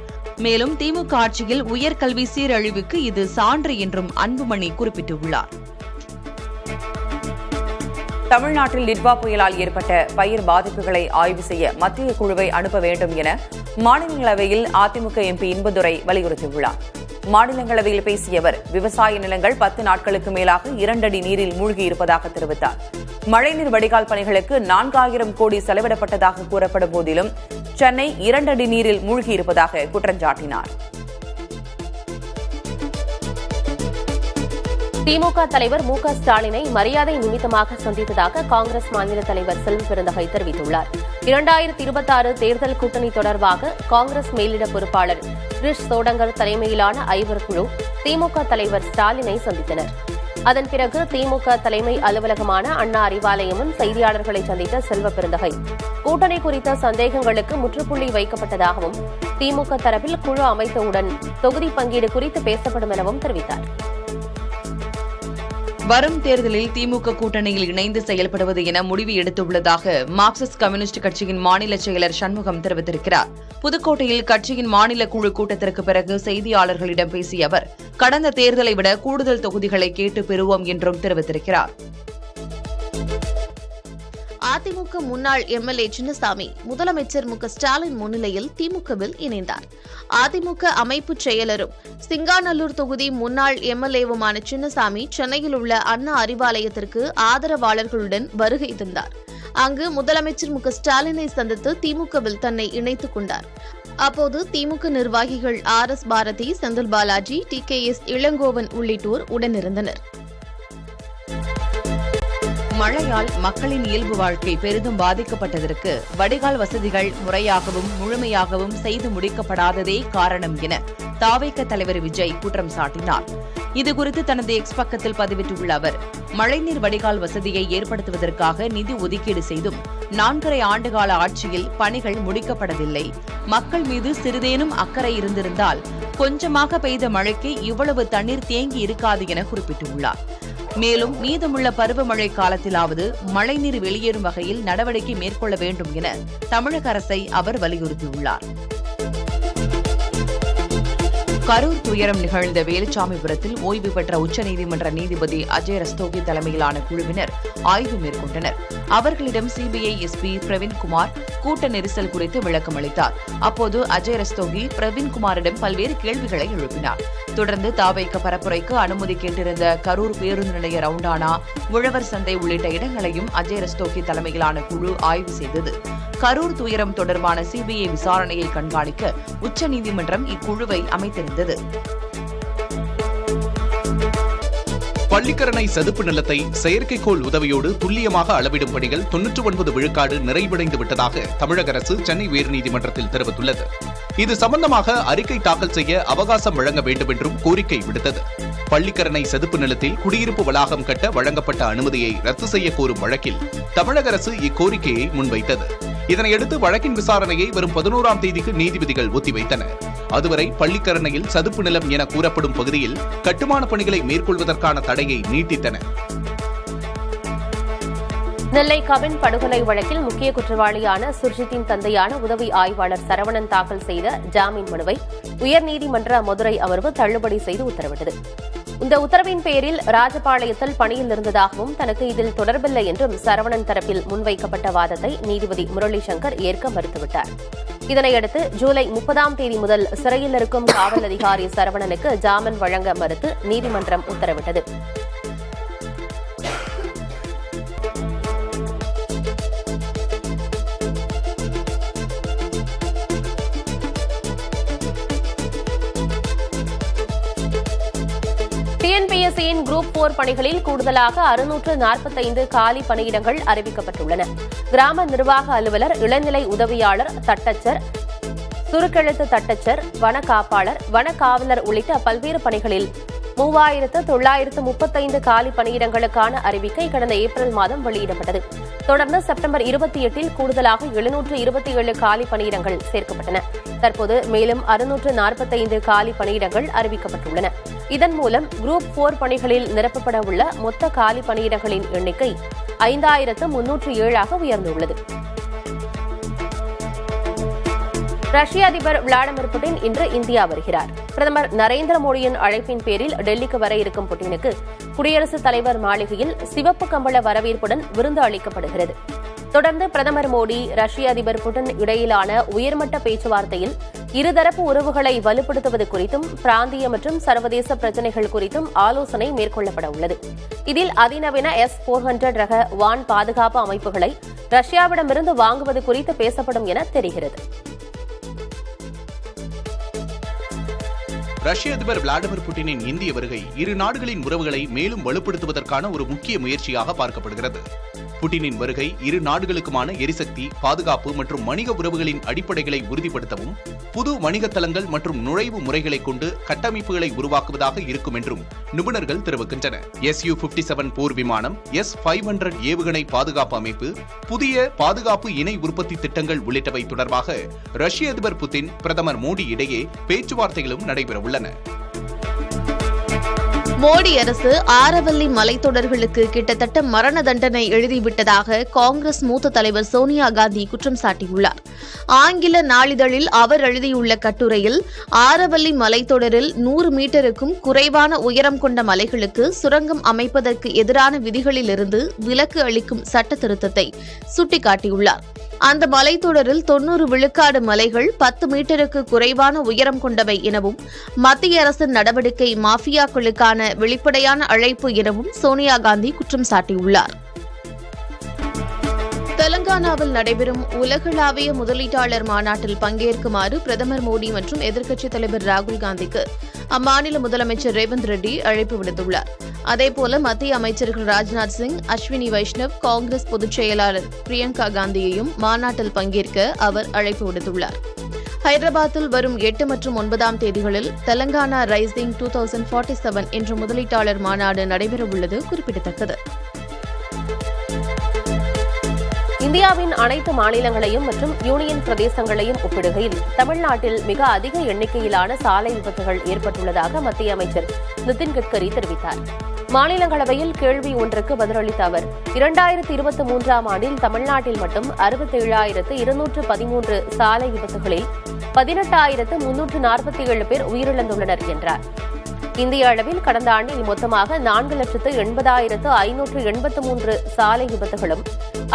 மேலும் திமுக ஆட்சியில் உயர்கல்வி சீரழிவுக்கு இது சான்று என்றும் அன்புமணி குறிப்பிட்டுள்ளார். தமிழ்நாட்டில் நிர்வா புயலால் ஏற்பட்ட பயிர் பாதிப்புகளை ஆய்வு செய்ய மத்திய குழுவை அனுப்ப வேண்டும் என மாநிலங்களவையில் அதிமுக எம்பி இன்பதுரை வலியுறுத்தியுள்ளார். மாநிலங்களவையில் பேசிய அவர், விவசாய நிலங்கள் 10 நாட்களுக்கு மேலாக 2 அடி நீரில் மூழ்கியிருப்பதாக தெரிவித்தார். மழைநீர் வடிகால் பணிகளுக்கு 4000 கோடி செலவிடப்பட்டதாக கூறப்படும் போதிலும் சென்னை 2 அடி நீரில் மூழ்கியிருப்பதாக குற்றஞ்சாட்டினார். திமுக தலைவர் மு க ஸ்டாலினை மரியாதை நிமித்தமாக சந்தித்ததாக காங்கிரஸ் மாநில தலைவர் செல்வ பெருந்தகை தெரிவித்துள்ளார். 2026 தேர்தல் கூட்டணி தொடர்பாக காங்கிரஸ் மேலிட பொறுப்பாளர் கிரிஷ் சோடங்கர் தலைமையிலான ஐவர் குழு திமுக தலைவர் ஸ்டாலினை சந்தித்தனர். அதன் பிறகு திமுக தலைமை அலுவலகமான அண்ணா அறிவாலயம் முன் செய்தியாளர்களை சந்தித்த செல்வ பெருந்தகை கூட்டணி குறித்த சந்தேகங்களுக்கு முற்றுப்புள்ளி வைக்கப்பட்டதாகவும் திமுக தரப்பில் குழு அமைத்தவுடன் தொகுதி பங்கீடு குறித்து பேசப்படும் எனவும் தெரிவித்தார். வரும் தேர்தலில் திமுக கூட்டணியில் இணைந்து செயல்படுவது என முடிவு எடுத்துள்ளதாக மார்க்சிஸ்ட் கம்யூனிஸ்ட் கட்சியின் மாநில செயலர் சண்முகம் தெரிவித்திருக்கிறார். புதுக்கோட்டையில் கட்சியின் மாநில குழு கூட்டத்திற்கு பிறகு செய்தியாளர்களிடம் பேசிய அவர், கடந்த தேர்தலை விட கூடுதல் தொகுதிகளை கேட்டு பெறுவோம் என்றும் தெரிவித்திருக்கிறார். அதிமுக முன்னாள் எம்எல்ஏ சின்னசாமி முதலமைச்சர் ஸ்டாலின் முன்னிலையில் திமுகவில் இணைந்தார். அதிமுக அமைப்பு செயலரும் சிங்காநல்லூர் தொகுதி முன்னாள் எம்எல்ஏவுமான சின்னசாமி சென்னையில் உள்ள அண்ணா அறிவாலயத்திற்கு ஆதரவாளர்களுடன் வருகை தந்தார். அங்கு முதலமைச்சர் ஸ்டாலினை சந்தித்து திமுகவில் தன்னை இணைத்துக் கொண்டார். அப்போது திமுக நிர்வாகிகள் RS பாரதி, செந்தில் பாலாஜி, TKS இளங்கோவன் உள்ளிட்டோர் உடனிருந்தனர். மழையால் மக்களின் இயல்பு வாழ்க்கை பெரிதும் பாதிக்கப்பட்டதற்கு வடிகால் வசதிகள் முறையாகவும் முழுமையாகவும் செய்து முடிக்கப்படாததே காரணம் என தாவேக தலைவர் விஜய் குற்றம் சாட்டினார். இதுகுறித்து தனது எக்ஸ் பக்கத்தில் பதிவிட்டுள்ள அவர், மழைநீர் வடிகால் வசதியை ஏற்படுத்துவதற்காக நிதி ஒதுக்கீடு செய்தும் 4.5 ஆண்டுகால ஆட்சியில் பணிகள் முடிக்கப்படவில்லை. மக்கள் மீது சிறிதேனும் அக்கறை இருந்திருந்தால் கொஞ்சமாக பெய்த மழைக்கு இவ்வளவு தண்ணீர் தேங்கி இருக்காது என குறிப்பிட்டுள்ளார். மேலும் மீதமுள்ள பருவமழை காலத்திலாவது மழைநீர் வெளியேறும் வகையில் நடவடிக்கை மேற்கொள்ள வேண்டும் என தமிழக அரசை அவர் வலியுறுத்தியுள்ளார். கரூர் துயரம் நிகழ்ந்த வேலுச்சாமிபுரத்தில் ஓய்வு பெற்ற உச்சநீதிமன்ற நீதிபதி அஜய் ரஸ்தோகி தலைமையிலான குழுவினர் ஆய்வு மேற்கொண்டனர். அவர்களிடம் சிபிஐ எஸ்பி பிரவீன்குமார் கூட்ட நெரிசல் குறித்து விளக்கம் அளித்தார். அப்போது அஜய் ரஸ்தோகி பிரவீன்குமாரிடம் பல்வேறு கேள்விகளை எழுப்பினார். தொடர்ந்து தாவேக பரப்புரைக்கு அனுமதி கேட்டிருந்த கரூர் பேருந்து நிலைய ரவுண்டானா, உழவர் சந்தை உள்ளிட்ட இடங்களையும் அஜய் ரஸ்தோகி தலைமையிலான குழு ஆய்வு செய்தது. கரூர் துயரம் தொடர்பான சிபிஐ விசாரணையை கண்காணிக்க உச்சநீதிமன்றம் இக்குழுவை அமைத்திருந்தது. பள்ளிக்கரணை சதுப்பு நிலத்தை செயற்கைக்கோள் உதவியோடு துல்லியமாக அளவிடும் பணிகள் 99 விழுக்காடு நிறைவடைந்து விட்டதாக தமிழக அரசு சென்னை உயர்நீதிமன்றத்தில் தெரிவித்துள்ளது. இது சம்பந்தமாக அறிக்கை தாக்கல் செய்ய அவகாசம் வழங்க வேண்டும் என்றும் கோரிக்கை விடுத்தது. பள்ளிக்கரணை சதுப்பு நிலத்தில் குடியிருப்பு வளாகம் கட்ட வழங்கப்பட்ட அனுமதியை ரத்து செய்ய கோரும் வழக்கில் தமிழக அரசு இக்கோரிக்கையை முன்வைத்தது. இதனையடுத்து வழக்கின் விசாரணையை வரும் 11ஆம் தேதிக்கு நீதிபதிகள் ஒத்திவைத்தனர். அதுவரை பள்ளிக்கரணையில் சதுப்பு நிலம் என கூறப்படும் பகுதியில் கட்டுமான பணிகளை மேற்கொள்வதற்கான தடையை நீட்டித்தனர். நெல்லை கவின் படுகொலை வழக்கில் முக்கிய குற்றவாளியான சுர்ஜித்தின் தந்தையான உதவி ஆய்வாளர் சரவணன் தாக்கல் செய்த ஜாமீன் மனுவை உயர்நீதிமன்ற மதுரை அமர்வு தள்ளுபடி செய்து உத்தரவிட்டது. இந்த உத்தரவின் பேரில் ராஜபாளையத்தில் பணியில் இருந்ததாகவும் தனக்கு இதில் தொடர்பில்லை என்றும் சரவணன் தரப்பில் முன்வைக்கப்பட்ட வாதத்தை நீதிபதி முரளி சங்கர் ஏற்க மறுத்துவிட்டார். இதனையடுத்து ஜூலை 30ஆம் தேதி முதல் சிறையில் இருக்கும் காவல் அதிகாரி சரவணனுக்கு ஜாமீன் வழங்க மறுத்து நீதிமன்றம் உத்தரவிட்டது. டிஎன்பிஎஸ்சியின் குரூப் 4 பணிகளில் கூடுதலாக 645 காலி பணியிடங்கள் அறிவிக்கப்பட்டுள்ளன. கிராம நிர்வாக அலுவலர், இளநிலை உதவியாளர், தட்டச்சர், சுருக்கெழுத்து தட்டச்சர், வன காப்பாளர், வன காவலர் உள்ளிட்ட பல்வேறு பணிகளில் 3935 காலி பணியிடங்களுக்கான அறிவிக்கை கடந்த ஏப்ரல் மாதம் வெளியிடப்பட்டது. தொடர்ந்து செப்டம்பர் 28இல் கூடுதலாக 727 காலி பணியிடங்கள் சேர்க்கப்பட்டன. தற்போது மேலும் 645 காலி பணியிடங்கள் அறிவிக்கப்பட்டுள்ளன. இதன் மூலம் குரூப் 4 பணிகளில் நிரப்பப்பட உள்ள மொத்த காலி பணியிடங்களின் எண்ணிக்கை 5307 உயர்ந்துள்ளது. ரஷ்ய அதிபர் விளாடிமிர் புட்டின் இன்று இந்தியா வருகிறார். பிரதமர் நரேந்திர மோடியின் அழைப்பின் பேரில் டெல்லிக்கு வர இருக்கும் புட்டினுக்கு குடியரசுத் தலைவர் மாளிகையில் சிவப்பு கம்பள வரவேற்புடன் விருந்து அளிக்கப்படுகிறது. தொடர்ந்து பிரதமர் மோடி, ரஷ்ய அதிபர் புட்டின் இடையிலான உயர்மட்ட பேச்சுவார்த்தையில் இருதரப்பு உறவுகளை வலுப்படுத்துவது குறித்தும் பிராந்திய மற்றும் சர்வதேச பிரச்சினைகள் குறித்தும் ஆலோசனை மேற்கொள்ளப்பட உள்ளது. இதில் அதிநவீன S-400 ரக வான் பாதுகாப்பு அமைப்புகளை ரஷ்யாவிடமிருந்து வாங்குவது குறித்து பேசப்படும் என தெரிகிறது. ரஷ்ய அதிபர் விளாடிமிர் புட்டினின் இந்திய வருகை இரு நாடுகளின் உறவுகளை மேலும் வலுப்படுத்துவதற்கான ஒரு முக்கிய முயற்சியாக பார்க்கப்படுகிறது. புட்டினின் வருகை இரு நாடுகளுக்குமான எரிசக்தி, பாதுகாப்பு மற்றும் வணிக உறவுகளின் அடிப்படைகளை உறுதிப்படுத்தவும், புது வணிக தளங்கள் மற்றும் நுழைவு முறைகளை கொண்டு கட்டமைப்புகளை உருவாக்குவதாக இருக்கும் என்றும் நிபுணர்கள் தெரிவிக்கின்றனர். Su-57 போர் விமானம், S-500 ஏவுகணை பாதுகாப்பு அமைப்பு, புதிய பாதுகாப்பு இணை உற்பத்தி திட்டங்கள் உள்ளிட்டவை தொடர்பாக ரஷ்ய அதிபர் புதின், பிரதமர் மோடி இடையே பேச்சுவார்த்தைகளும் நடைபெறவுள்ளன. மோடி அரசு ஆரவல்லி மலைத்தொடர்களுக்கு கிட்டத்தட்ட மரண தண்டனை எழுதிவிட்டதாக காங்கிரஸ் மூத்த தலைவர் சோனியா காந்தி குற்றம் சாட்டியுள்ளார். ஆங்கில நாளிதழில் அவர் எழுதியுள்ள கட்டுரையில், ஆரவல்லி மலைத்தொடரில் 100 மீட்டருக்கும் குறைவான உயரம் கொண்ட மலைகளுக்கு சுரங்கம் அமைப்பதற்கு எதிரான விதிகளிலிருந்து விலக்கு அளிக்கும் சட்ட திருத்தத்தை சுட்டிக்காட்டியுள்ளார். அந்த மலைத்தொடரில் 90 விழுக்காடு மலைகள் 10 மீட்டருக்கு குறைவான உயரம் கொண்டவை எனவும், மத்திய அரசின் நடவடிக்கை மாஃபியாக்களுக்கான வெளிப்படையான அழைப்பு எனவும் சோனியா காந்தி குற்றம் சாட்டியுள்ளார். தெலங்கானாவில் நடைபெறும் உலகளாவிய முதலீட்டாளர் மாநாட்டில் பங்கேற்குமாறு பிரதமர் மோடி மற்றும் எதிர்க்கட்சித் தலைவர் ராகுல் காந்திக்கு அம்மாநில முதலமைச்சர் ரேவந்த் ரெட்டி அழைப்பு விடுத்துள்ளார். அதேபோல மத்திய அமைச்சர்கள் ராஜ்நாத் சிங், அஸ்வினி வைஷ்ணவ், காங்கிரஸ் பொதுச் செயலாளர் பிரியங்கா காந்தியையும் மாநாட்டில் பங்கேற்க அவர் அழைப்பு விடுத்துள்ளார். ஹைதராபாத்தில் வரும் 8 மற்றும் 9ஆம் தேதிகளில் தெலங்கானா ரைசிங் 2047 என்ற முதலீட்டாளர் மாநாடு நடைபெறவுள்ளது குறிப்பிடத்தக்கது. இந்தியாவின் அனைத்து மாநிலங்களையும் மற்றும் யூனியன் பிரதேசங்களையும் ஒப்பிடுகையில் தமிழ்நாட்டில் மிக அதிக எண்ணிக்கையிலான சாலை விபத்துகள் ஏற்பட்டுள்ளதாக மத்திய அமைச்சர் நிதின் கட்கரி தெரிவித்தார். மாநிலங்களவையில் கேள்வி ஒன்றுக்கு பதிலளித்த அவர், 2023ஆம் ஆண்டில் தமிழ்நாட்டில் மட்டும் 67,213 சாலை விபத்துகளில் 18,347 பேர் உயிரிழந்துள்ளனர் என்றார். இந்திய அளவில் கடந்த ஆண்டில் மொத்தமாக 4,80,583 சாலை விபத்துகளும்,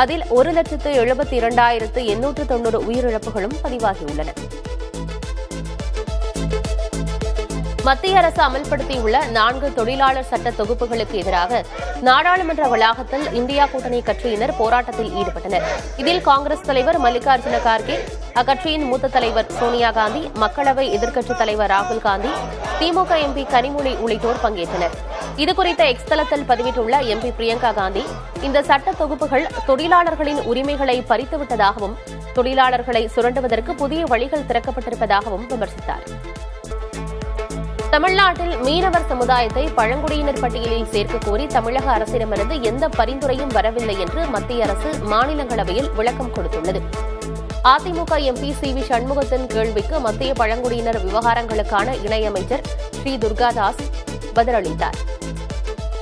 அதில் 1,72,890 உயிரிழப்புகளும் பதிவாகியுள்ளன. மத்திய அரசு அமல்படுத்தியுள்ள 4 தொழிலாளர் சட்ட தொகுப்புகளுக்கு எதிராக நாடாளுமன்ற வளாகத்தில் இந்தியா கூட்டணி கட்சியினர் போராட்டத்தில் ஈடுபட்டனர். இதில் காங்கிரஸ் தலைவர் மல்லிகார்ஜுன கார்கே, அக்கட்சியின் மூத்த தலைவர் சோனியா காந்தி, மக்களவை எதிர்க்கட்சித் தலைவர் ராகுல் காந்தி, திமுக எம்பி கனிமொழி உள்ளிட்டோர் பங்கேற்றனர். இதுகுறித்த எக்ஸ் தளத்தில் பதிவிட்டுள்ள எம்பி பிரியங்கா காந்தி, இந்த சட்ட தொகுப்புகள் தொழிலாளர்களின் உரிமைகளை பறித்துவிட்டதாகவும், தொழிலாளர்களை சுரண்டுவதற்கு புதிய வழிகள் திறக்கப்பட்டிருப்பதாகவும் விமர்சித்தார். தமிழ்நாட்டில் மீனவர் சமுதாயத்தை பழங்குடியினர் பட்டியலில் சேர்க்க கோரி தமிழக அரசிடமிருந்து எந்த பரிந்துரையும் வரவில்லை என்று மத்திய அரசு மாநிலங்களவையில் விளக்கம் கொடுத்துள்ளது. AIADMK MP CV. சண்முகத்தின் கேள்விக்கு மத்திய பழங்குடியினர் விவகாரங்களுக்கான இணையமைச்சர் ஸ்ரீ துர்காதாஸ் பதிலளித்தார்.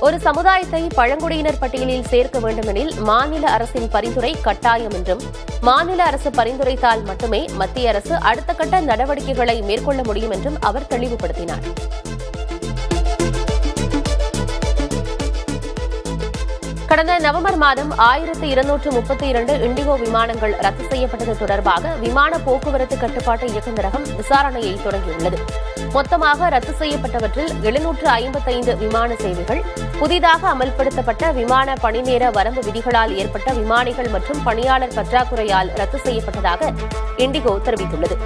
ஒரு சமுதாயத்தை பழங்குடியினர் பட்டியலில் சேர்க்க வேண்டுமெனில் மாநில அரசின் பரிந்துரை கட்டாயம் என்றும், மாநில அரசு பரிந்துரைத்தால் மட்டுமே மத்திய அரசு அடுத்த கட்ட நடவடிக்கைகளை மேற்கொள்ள முடியும் என்றும் அவர் தெளிவுபடுத்தினார். கடந்த நவம்பர் மாதம் 1232 இண்டிகோ விமானங்கள் ரத்து செய்யப்பட்டது தொடர்பாக விமான போக்குவரத்து கட்டுப்பாட்டு இயக்குநரகம் விசாரணையை தொடங்கியுள்ளது. மொத்தமாக ரத்து செய்யப்பட்டவற்றில் 755 விமான சேவைகள், புதிதாக அமல்படுத்தப்பட்ட விமான பணிநேர வரம்பு விதிகளால் ஏற்பட்ட விமானிகள் மற்றும் பணியாளர் பற்றாக்குறையால் ரத்து செய்யப்பட்டதாக இண்டிகோ தெரிவித்துள்ளது.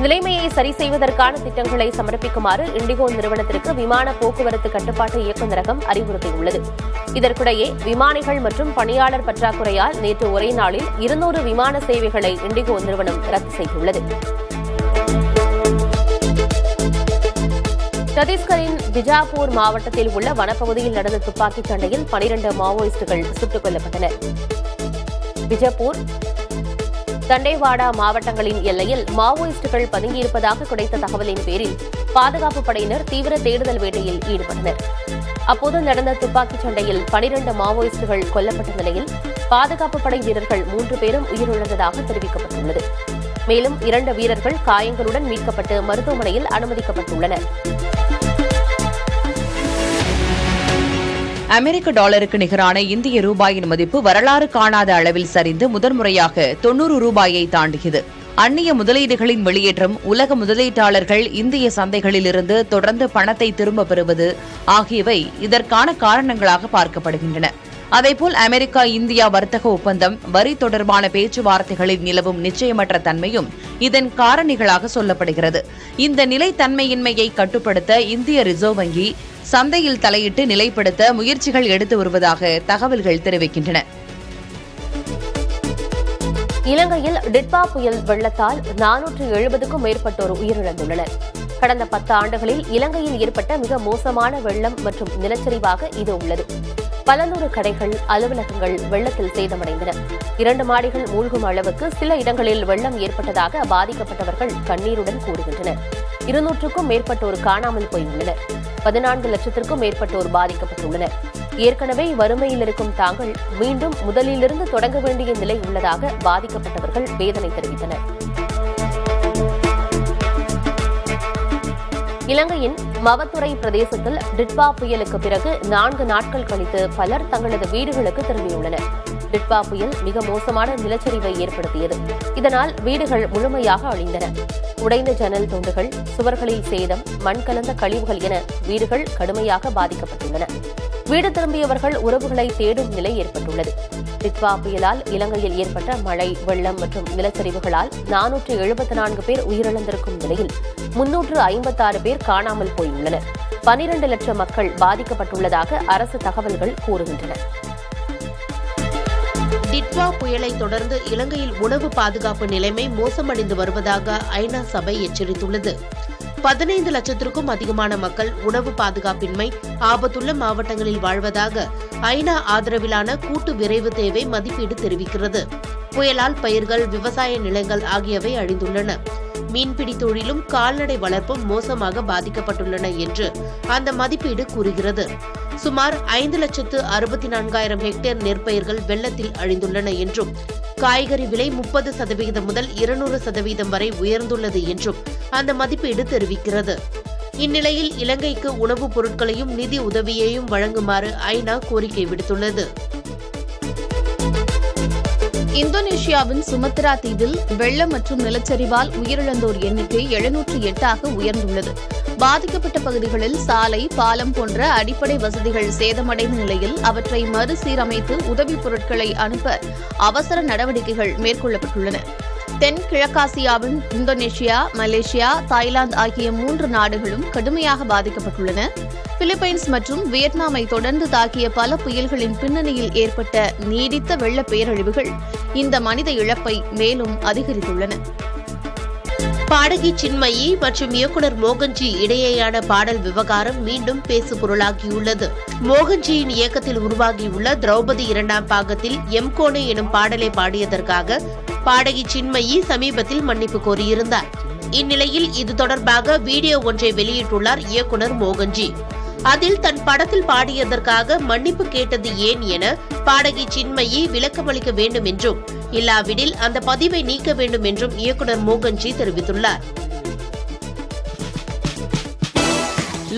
நிலைமையை சரி செய்வதற்கான திட்டங்களை சமர்ப்பிக்குமாறு இண்டிகோ நிறுவனத்திற்கு விமான போக்குவரத்து கட்டுப்பாட்டு இயக்குநரகம் அறிவுறுத்தியுள்ளது. இதற்கிடையே விமானிகள் மற்றும் பணியாளர் பற்றாக்குறையால் நேற்று ஒரே நாளில் 200 விமான சேவைகளை இண்டிகோ நிறுவனம் ரத்து செய்துள்ளது. சத்தீஸ்கரின் பிஜாப்பூர் மாவட்டத்தில் உள்ள வனப்பகுதியில் நடந்த துப்பாக்கிச் சண்டையில் 12 மாவோயிஸ்டுகள் சுட்டுக் கொல்லப்பட்டனர். பிஜாப்பூர், தண்டேவாடா மாவட்டங்களின் எல்லையில் மாவோயிஸ்டுகள் பதுங்கியிருப்பதாக கிடைத்த தகவலின் பேரில் பாதுகாப்பு படையினர் தீவிர தேடுதல் வேட்டையில் ஈடுபட்டனர். அப்போது நடந்த துப்பாக்கிச் சண்டையில் 12 மாவோயிஸ்டுகள் கொல்லப்பட்ட நிலையில் பாதுகாப்பு படை வீரர்கள் 3 பேரும் உயிரிழந்ததாக தெரிவிக்கப்பட்டுள்ளது. மேலும் 2 வீரர்கள் காயங்களுடன் மீட்கப்பட்டு மருத்துவமனையில் அனுமதிக்கப்பட்டுள்ளனர். அமெரிக்க டாலருக்கு நிகரான இந்திய ரூபாயின் மதிப்பு வரலாறு காணாத அளவில் சரிந்து முதன்முறையாக 90 ரூபாயை தாண்டியது. அந்நிய முதலீடுகளின் வெளியேற்றம், உலக முதலீட்டாளர்கள் இந்திய சந்தைகளிலிருந்து தொடர்ந்து பணத்தை திரும்பப் பெறுவது ஆகியவை இதற்கான காரணங்களாக பார்க்கப்படுகின்றன. அதேபோல் அமெரிக்கா இந்தியா வர்த்தக ஒப்பந்தம், வரி தொடர்பான பேச்சுவார்த்தைகளில் நிலவும் நிச்சயமற்ற தன்மையும் இதன் காரணிகளாக சொல்லப்படுகிறது. இந்த நிலைத்தன்மையின்மையை கட்டுப்படுத்த இந்திய ரிசர்வ் வங்கி சந்தையில் தலையிட்டு நிலைப்படுத்த முயற்சிகள் எடுத்து வருவதாக தகவல்கள் தெரிவிக்கின்றன. இலங்கையில் டிட்பா புயல் வெள்ளத்தால் 470க்கும் மேற்பட்டோர் உயிரிழந்துள்ளனர். கடந்த 10 ஆண்டுகளில் இலங்கையில் ஏற்பட்ட மிக மோசமான வெள்ளம் மற்றும் நிலச்சரிவாக இது உள்ளது. பல நூறு கடைகள், அலுவலகங்கள் வெள்ளத்தில் சேதமடைந்தன. 2 மாடிகள் மூழ்கும் அளவுக்கு சில இடங்களில் வெள்ளம் ஏற்பட்டதாக பாதிக்கப்பட்டவர்கள் கண்ணீருடன் கூறுகின்றனர். 200க்கும் மேற்பட்டோர் காணாமல் போயுள்ளனர். 14 லட்சத்திற்கும் மேற்பட்டோர் பாதிக்கப்பட்டுள்ளனர். ஏற்கனவே வறுமையில் இருக்கும் தாங்கள் மீண்டும் முதலிலிருந்து தொடங்க வேண்டிய நிலை உள்ளதாக பாதிக்கப்பட்டவர்கள் வேதனை தெரிவித்தனர். இலங்கையின் மவத்துறை பிரதேசத்தில் டிட்பா புயலுக்கு பிறகு 4 நாட்கள் கழித்து பலர் தங்களது வீடுகளுக்கு திரும்பியுள்ளனர். டிட்பா புயல் மிக மோசமான நிலச்சரிவை ஏற்படுத்தியது. இதனால் வீடுகள் முழுமையாக அழிந்தன. உடைந்த ஜன்னல் துண்டுகள், சுவர்களில் சேதம், மண் கலந்த கழிவுகள் என வீடுகள் கடுமையாக பாதிக்கப்பட்டுள்ளன. வீடு திரும்பியவர்கள் உறவுகளை தேடும் நிலை ஏற்பட்டுள்ளது. டிட்பா புயலால் இலங்கையில் ஏற்பட்ட மழை, வெள்ளம் மற்றும் நிலச்சரிவுகளால் 474 பேர் உயிரிழந்திருக்கும் நிலையில் 356 பேர் காணாமல் போயுள்ளனர். 12 லட்சம் மக்கள் பாதிக்கப்பட்டுள்ளதாக அரசு தகவல்கள் கூறுகின்றன. டிட்வா புயலை தொடர்ந்து இலங்கையில் உணவு பாதுகாப்பு நிலைமை மோசமடைந்து வருவதாக ஐநா சபை எச்சரித்துள்ளது. 15 லட்சத்திற்கும் அதிகமான மக்கள் உணவு பாதுகாப்பின்மை ஆபத்துள்ள மாவட்டங்களில் வாழ்வதாக ஐநா ஆதரவிலான கூட்டு விரைவு தேவை மதிப்பீடு தெரிவிக்கிறது. புயலால் பயிர்கள், விவசாய நிலங்கள் ஆகியவை அழிந்துள்ளன. மீன்பிடி தொழிலும் கால்நடை வளர்ப்பும் மோசமாக பாதிக்கப்பட்டுள்ளன என்று அந்த மதிப்பீடு கூறுகிறது. சுமார் 5,64,000 ஹெக்டேர் நெற்பயிர்கள் வெள்ளத்தில் அழிந்துள்ளன என்றும், காய்கறி விலை 30% முதல் 200% வரை உயர்ந்துள்ளது என்றும் அந்த மதிப்பீடு தெரிவிக்கிறது. இந்நிலையில் இலங்கைக்கு உணவுப் பொருட்களையும் நிதி உதவியையும் வழங்குமாறு ஐநா கோரிக்கை விடுத்துள்ளது. இந்தோனேஷியாவின் சுமத்ரா தீவில் வெள்ளம் மற்றும் நிலச்சரிவால் உயிரிழந்தோர் எண்ணிக்கை 708 உயர்ந்துள்ளது. பாதிக்கப்பட்ட பகுதிகளில் சாலை, பாலம் போன்ற அடிப்படை வசதிகள் சேதமடைந்த நிலையில் அவற்றை மறுசீரமைத்து உதவிப் பொருட்களை அனுப்ப அவசர நடவடிக்கைகள் மேற்கொள்ளப்பட்டுள்ளன. தென்கிழக்காசியாவின் இந்தோனேஷியா, மலேசியா, தாய்லாந்து ஆகிய 3 நாடுகளும் கடுமையாக பாதிக்கப்பட்டுள்ளன. பிலிப்பைன்ஸ் மற்றும் வியட்நாமை தொடர்ந்து தாக்கிய பல புயல்களின் பின்னணியில் ஏற்பட்ட நீடித்த வெள்ள பேரழிவுகள் இந்த மனித இழப்பை மேலும் அதிகரித்துள்ளன. பாடகி சின்மயி மற்றும் இயக்குனர் மோகன்ஜி இடையேயான பாடல் விவகாரம் மீண்டும் பேசு பொருளாகியுள்ளது. மோகன்ஜியின் இயக்கத்தில் உருவாகியுள்ள திரௌபதி 2ஆம் பாகத்தில் எம்கோனே எனும் பாடலை பாடியதற்காக பாடகி சின்மயி சமீபத்தில் மன்னிப்பு கோரியிருந்தார். இந்நிலையில் இது தொடர்பாக வீடியோ ஒன்றை வெளியிட்டுள்ளார் இயக்குனர் மோகன்ஜி. அதில் தன் படத்தில் பாடியதற்காக மன்னிப்பு கேட்டது ஏன் என பாடகி சின்மயி விளக்கமளிக்க வேண்டும் என்றும், இல்லாவிடில் அந்த பதிவை நீக்க வேண்டும் என்றும் இயக்குனர் மோகன்ஜி தெரிவித்துள்ளார்.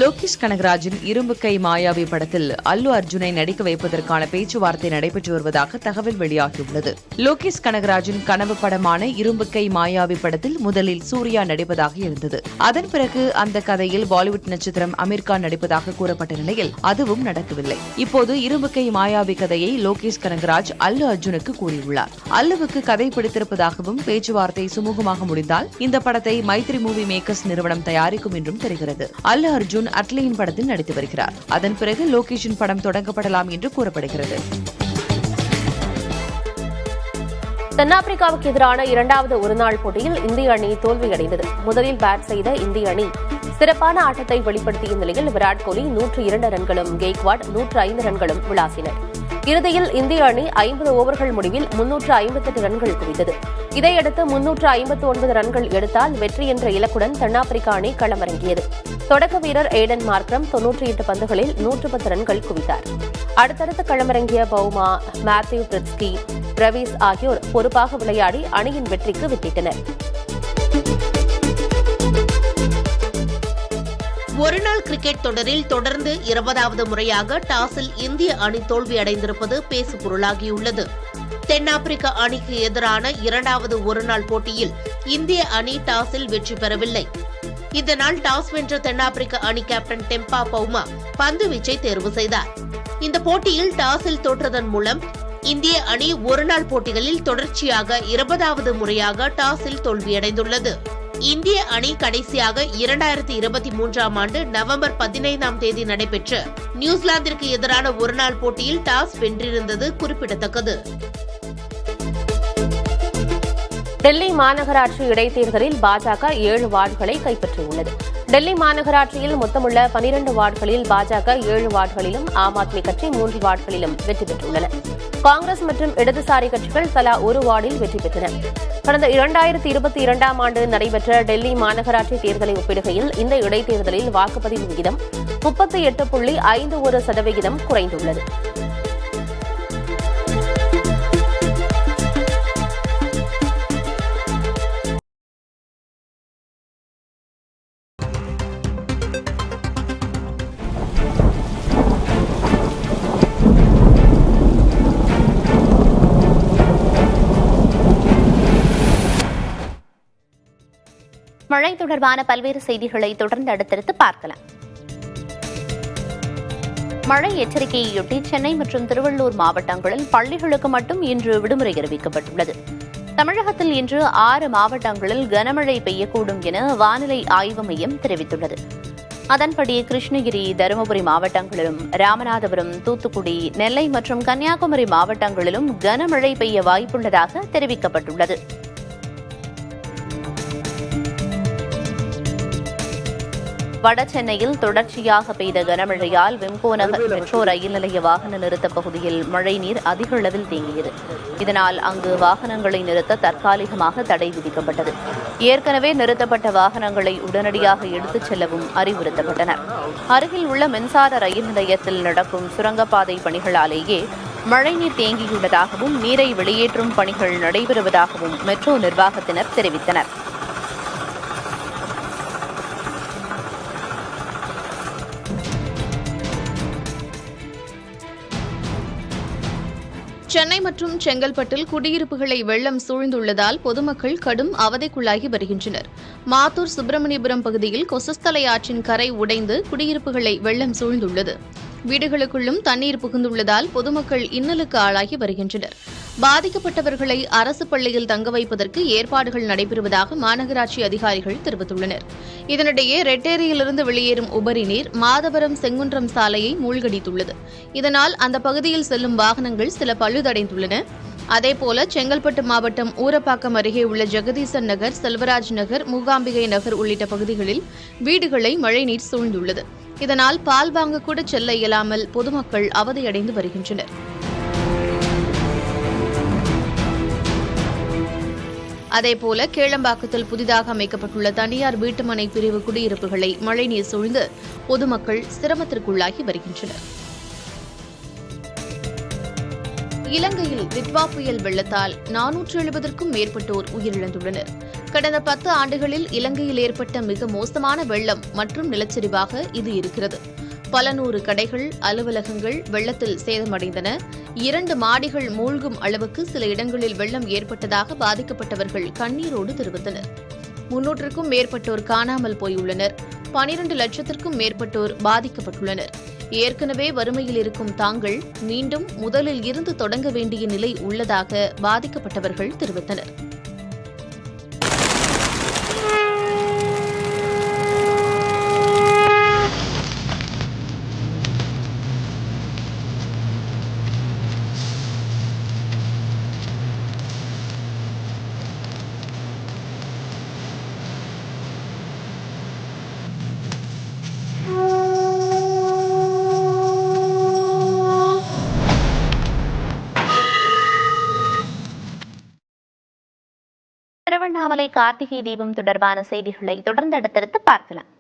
லோகேஷ் கனகராஜின் இரும்பு கை மாயாவி படத்தில் அல்லு அர்ஜுனை நடிக்க வைப்பதற்கான பேச்சுவார்த்தை நடைபெற்று வருவதாக தகவல் வெளியாகியுள்ளது. லோகேஷ் கனகராஜின் கனவு படமான இரும்பு கை மாயாவி படத்தில் முதலில் சூர்யா நடிப்பதாக இருந்தது. அதன் பிறகு அந்த கதையில் பாலிவுட் நட்சத்திரம் அமீர் கான் நடிப்பதாக கூறப்பட்ட நிலையில் அதுவும் நடக்கவில்லை. இப்போது இரும்பு கை மாயாவி கதையை லோகேஷ் கனகராஜ் அல்லு அர்ஜுனுக்கு கூறியுள்ளார். அல்லுவுக்கு கதை பிடித்திருப்பதாகவும் பேச்சுவார்த்தை சுமூகமாக முடிந்தால் இந்த படத்தை மைத்ரி மூவி மேக்கர்ஸ் நிறுவனம் தயாரிக்கும் என்றும் தெரிகிறது. அல்லு அர்ஜுன் அட்லியின் படத்தில் நடித்து வருகிறார். அதன் பிறகு லோகேஷின் படம் தொடங்கப்படலாம் என்று கூறப்படுகிறது. தென்னாப்பிரிக்காவுக்கு எதிரான 2வது ஒருநாள் போட்டியில் இந்திய அணி தோல்வியடைந்தது. முதலில் பேட் செய்த இந்திய அணி சிறப்பான ஆட்டத்தை வெளிப்படுத்திய நிலையில் விராட் கோலி 102 ரன்களும், கெய்க்வாட் 105 ரன்களும் விளாசினர். இறுதியில் இந்திய அணி 50 ஓவர்கள் முடிவில் 358 ரன்கள் குவித்தது. இதையடுத்து 359 ரன்கள் எடுத்தால் வெற்றி என்ற இலக்குடன் தென்னாப்பிரிக்க அணி களமிறங்கியது. தொடக்க வீரர் ஏடன் மார்க்ரம் 98 பந்துகளில் 110 ரன்கள் குவித்தார். அடுத்தடுத்து களமிறங்கிய பவுமா, மேத்யூ பிரிட்ஸ்கி, பிரவீஸ் ஆகியோர் பொறுப்பாக விளையாடி அணியின் வெற்றிக்கு வித்திட்டனர். ஒருநாள் கிரிக்கெட் தொடரில் தொடர்ந்து 20வது முறையாக டாஸில் இந்திய அணி தோல்வியடைந்திருப்பது பேசு பொருளாகியுள்ளது. தென்னாப்பிரிக்க அணிக்கு எதிரான 2வது ஒருநாள் போட்டியில் இந்திய அணி டாஸில் வெற்றி பெறவில்லை. இதனால் டாஸ் வென்ற தென்னாப்பிரிக்க அணி கேப்டன் டெம்பா பவுமா பந்து வீச்சை தேர்வு செய்தார். இந்த போட்டியில் டாஸில் தோற்றதன் மூலம் இந்திய அணி ஒருநாள் போட்டிகளில் தொடர்ச்சியாக 20வது முறையாக டாஸில் தோல்வியடைந்துள்ளது. இந்திய அணி கடைசியாக 2023ஆம் ஆண்டு நவம்பர் 15ஆம் தேதி நடைபெற்ற நியூசிலாந்திற்கு எதிரான ஒருநாள் போட்டியில் டாஸ் வென்றிருந்தது குறிப்பிடத்தக்கது. டெல்லி மாநகராட்சி இடைத்தேர்தலில் பாஜக 7 வார்டுகளை கைப்பற்றியுள்ளது. டெல்லி மாநகராட்சியில் மொத்தமுள்ள 12 வார்டுகளில் பாஜக 7 வார்டுகளிலும், ஆம் ஆத்மி கட்சி 3 வார்டுகளிலும் வெற்றி பெற்றுள்ளன. காங்கிரஸ் மற்றும் இடதுசாரி கட்சிகள் தலா 1 வார்டில் வெற்றி பெற்றன. கடந்த 2022ஆம் ஆண்டு நடைபெற்ற டெல்லி மாநகராட்சி தேர்தலை ஒப்பிடுகையில் இந்த இடைத்தேர்தலில் வாக்குப்பதிவு விகிதம் 38.51% குறைந்துள்ளது. மழை தொடர்பான பல்வேறு செய்திகளை தொடர்ந்து அடுத்தடுத்து பார்க்கலாம். மழை எச்சரிக்கையொட்டி சென்னை மற்றும் திருவள்ளூர் மாவட்டங்களில் பள்ளிகளுக்கு மட்டும் இன்று விடுமுறை அறிவிக்கப்பட்டுள்ளது. தமிழகத்தில் இன்று 6 மாவட்டங்களில் கனமழை பெய்யக்கூடும் என வானிலை ஆய்வு மையம் தெரிவித்துள்ளது. அதன்படி கிருஷ்ணகிரி, தருமபுரி மாவட்டங்களிலும், ராமநாதபுரம், தூத்துக்குடி, நெல்லை மற்றும் கன்னியாகுமரி மாவட்டங்களிலும் கனமழை பெய்ய வாய்ப்புள்ளதாக தெரிவிக்கப்பட்டுள்ளது. வட சென்னையில் தொடர்ச்சியாக பெய்த கனமழையால் விம்கோ நகர் மெட்ரோ ரயில் நிலைய வாகன நிறுத்த பகுதியில் மழைநீர் அதிக அளவில் தேங்கியது. இதனால் அங்கு வாகனங்களை நிறுத்த தற்காலிகமாக தடை விதிக்கப்பட்டது. ஏற்கனவே நிறுத்தப்பட்ட வாகனங்களை உடனடியாக எடுத்துச் செல்லவும் அறிவுறுத்தப்பட்டனர். அருகில் உள்ள மின்சார ரயில் நிலையத்தில் நடக்கும் சுரங்கப்பாதை பணிகளாலேயே மழைநீர் தேங்கியுள்ளதாகவும் நீரை வெளியேற்றும் பணிகள் நடைபெறுவதாகவும் மெட்ரோ நிர்வாகத்தினர் தெரிவித்தனர். சென்னை மற்றும் செங்கல்பட்டில் குடியிருப்புகளை வெள்ளம் சூழ்ந்துள்ளதால் பொதுமக்கள் கடும் அவதிக்குள்ளாகி வருகின்றனர். மாத்தூர் சுப்பிரமணியபுரம் பகுதியில் கொசஸ்தலை ஆற்றின் கரை உடைந்து குடியிருப்புகளை வெள்ளம் சூழ்ந்துள்ளது. வீடுகளுக்குள்ளும் தண்ணீர் புகுந்துள்ளதால் பொதுமக்கள் இன்னலுக்கு ஆளாகி வருகின்றனர். பாதிக்கப்பட்டவர்களை அரசு பள்ளியில் தங்க வைப்பதற்கு ஏற்பாடுகள் நடைபெறுவதாக மாநகராட்சி அதிகாரிகள் தெரிவித்துள்ளனர். இதனிடையே ரெட்டேரியிலிருந்து வெளியேறும் உபரி நீர் மாதவரம் செங்குன்றம் சாலையை மூழ்கடித்துள்ளது. இதனால் அந்த பகுதியில் செல்லும் வாகனங்கள் சில பழுதடைந்துள்ளன. அதேபோல செங்கல்பட்டு மாவட்டம் ஊரப்பாக்கம் அருகே உள்ள ஜெகதீசன் நகர், செல்வராஜ் நகர், மூகாம்பிகை நகர் உள்ளிட்ட பகுதிகளில் வீடுகளை மழைநீர் சூழ்ந்துள்ளது. இதனால் பால் வாங்க கூட செல்ல இயலாமல் பொதுமக்கள் அவதியடைந்து வருகின்றனர். அதேபோல கேளம்பாக்கத்தில் புதிதாக அமைக்கப்பட்டுள்ள தனியார் வீட்டுமனை பிரிவு குடியிருப்புகளை மழைநீர் சூழ்ந்து பொதுமக்கள் சிரமத்திற்குள்ளாகி வருகின்றனர். இலங்கையில் தித்வா புயல் வெள்ளத்தால் 470க்கும் மேற்பட்டோர் உயிரிழந்துள்ளனர். கடந்த 10 ஆண்டுகளில் இலங்கையில் ஏற்பட்ட மிக மோசமான வெள்ளம் மற்றும் நிலச்சரிவாக இது இருக்கிறது. பல நூறு கடைகள், அலுவலகங்கள் வெள்ளத்தில் சேதமடைந்தன. 2 மாடிகள் மூழ்கும் அளவுக்கு சில இடங்களில் வெள்ளம் ஏற்பட்டதாக பாதிக்கப்பட்டவர்கள் கண்ணீரோடு தெரிவித்தனர். 300க்கும் மேற்பட்டோர் காணாமல் போயுள்ளனர். 12 லட்சத்திற்கும் மேற்பட்டோர் பாதிக்கப்பட்டுள்ளனர். ஏற்கனவே வறுமையில் இருக்கும் தாங்கள் மீண்டும் முதலில் இருந்து தொடங்க வேண்டிய நிலை உள்ளதாக பாதிக்கப்பட்டவர்கள் தெரிவித்தனர். திருவண்ணாமலை கார்த்திகை தீபம் தொடர்பான செய்திகளை தொடர்ந்து அடுத்தடுத்து பார்க்கலாம்.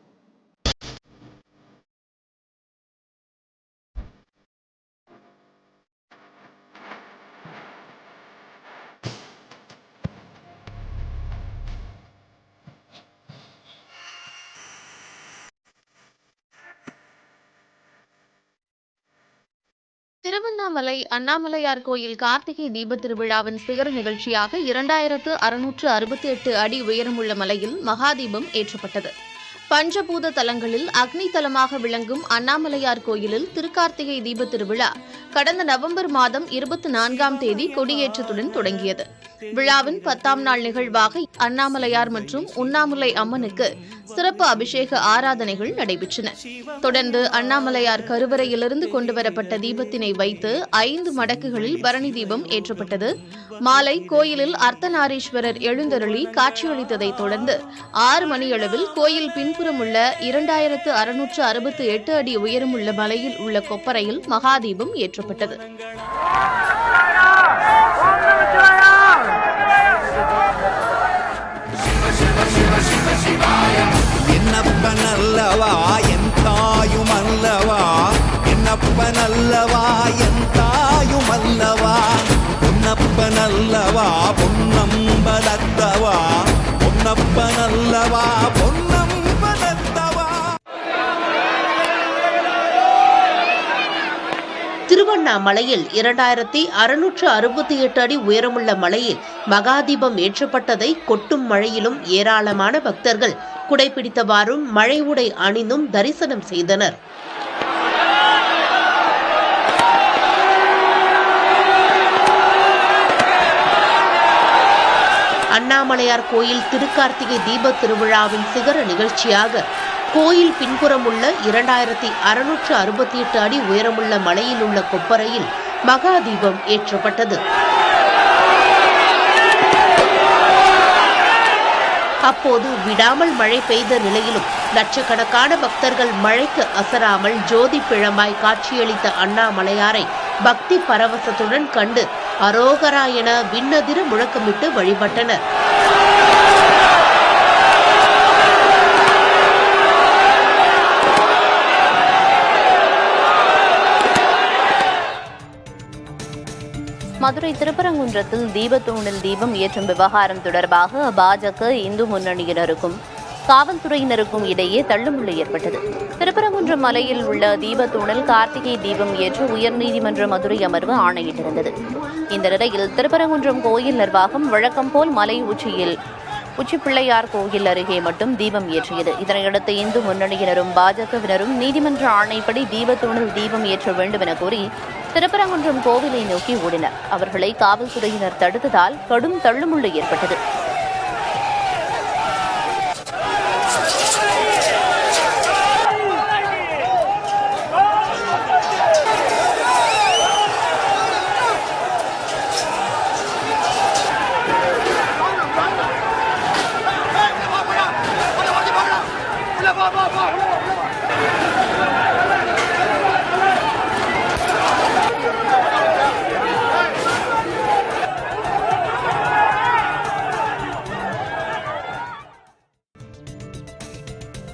திருவண்ணாமலை அண்ணாமலையார் கோயில் கார்த்திகை தீப திருவிழாவின் சிகர நிகழ்ச்சியாக 2668 அடி உயரமுள்ள மலையில் மகாதீபம் ஏற்றப்பட்டது. பஞ்சபூத தலங்களில் அக்னி தலமாக விளங்கும் அண்ணாமலையார் கோயிலில் திருக்கார்த்திகை தீப திருவிழா கடந்த நவம்பர் மாதம் 24ஆம் தேதி கொடியேற்றத்துடன் தொடங்கியது. விழாவின் 10ஆம் நாள் நிகழ்வாக அண்ணாமலையார் மற்றும் உண்ணாமுலை அம்மனுக்கு சிறப்பு அபிஷேக ஆராதனைகள் நடைபெற்றன. தொடர்ந்து அண்ணாமலையார் கருவறையிலிருந்து கொண்டுவரப்பட்ட தீபத்தினை வைத்து 5 மடக்குகளில் பரணி தீபம் ஏற்றப்பட்டது. மாலை கோயிலில் அர்த்தநாரீஸ்வரர் எழுந்தருளி காட்சியளித்ததைத் தொடர்ந்து 6 மணியளவில் கோயில் பின்புறம் உள்ள 2668 அடி உயரமுள்ள மலையில் உள்ள கொப்பரையில் மகாதீபம் ஏற்றப்பட்டது. என்னப்பனல்லவா என் தாயுமல்லவா, என்னப்பனல்லவா என் தாயுமல்லவா, பொன்னப்பனல்லவா பொன்னம்பலத்தவா, பொன்னப்பனல்லவா பொன்னம்பலத்தவா. திருவண்ணாமலையில் 2668 அடி உயரமுள்ள மலையில் மகாதீபம் ஏற்றப்பட்டதை கொட்டும் மழையிலும் ஏராளமான பக்தர்கள் குடைபிடித்தவாறும் மழை உடை அணிந்தும் தரிசனம் செய்தனர். அண்ணாமலையார் கோயில் திருக்கார்த்திகை தீப திருவிழாவின் சிகர நிகழ்ச்சியாக கோயில் பின்புறம் உள்ள 2668 அடி உயரமுள்ள மலையில் உள்ள கொப்பரையில் மகாதீபம் ஏற்றப்பட்டது. அப்போது விடாமல் மழை பெய்த நிலையிலும் லட்சக்கணக்கான பக்தர்கள் மழைக்கு அசராமல் ஜோதி பிழமாய் காட்சியளித்த அண்ணாமலையாரை பக்தி பரவசத்துடன் கண்டு அரோகரா என விண்ணதிர முழக்கமிட்டு வழிபட்டனர். மதுரை திருப்பரங்குன்றத்தில் தீபத்தூணில் தீபம் ஏற்றும் விவகாரம் தொடர்பாக பாஜக இந்து முன்னணியினருக்கும் காவல்துறையினருக்கும் இடையே தள்ளுமுள்ளு ஏற்பட்டது. திருப்பரங்குன்றம் மலையில் உள்ள தீபத்தூணில் கார்த்திகை தீபம் ஏற்ற உயர்நீதிமன்ற மதுரை அமர்வு ஆணையிட்டிருந்தது. இந்த நிலையில் திருப்பரங்குன்றம் கோயில் நிர்வாகம் வழக்கம் போல் மலை உச்சிப்பிள்ளையார் கோயில் அருகே மட்டும் தீபம் ஏற்றியது. இதனையடுத்து இந்து முன்னணியினரும் பாஜகவினரும் நீதிமன்ற ஆணைப்படி தீபத்தூணில் தீபம் ஏற்ற வேண்டும் என கூறி திருப்பரங்குன்றம் கோவிலை நோக்கி ஓடினர். அவர்களை காவல்துறையினர் தடுத்ததால் கடும் தள்ளுமுள்ளு ஏற்பட்டது.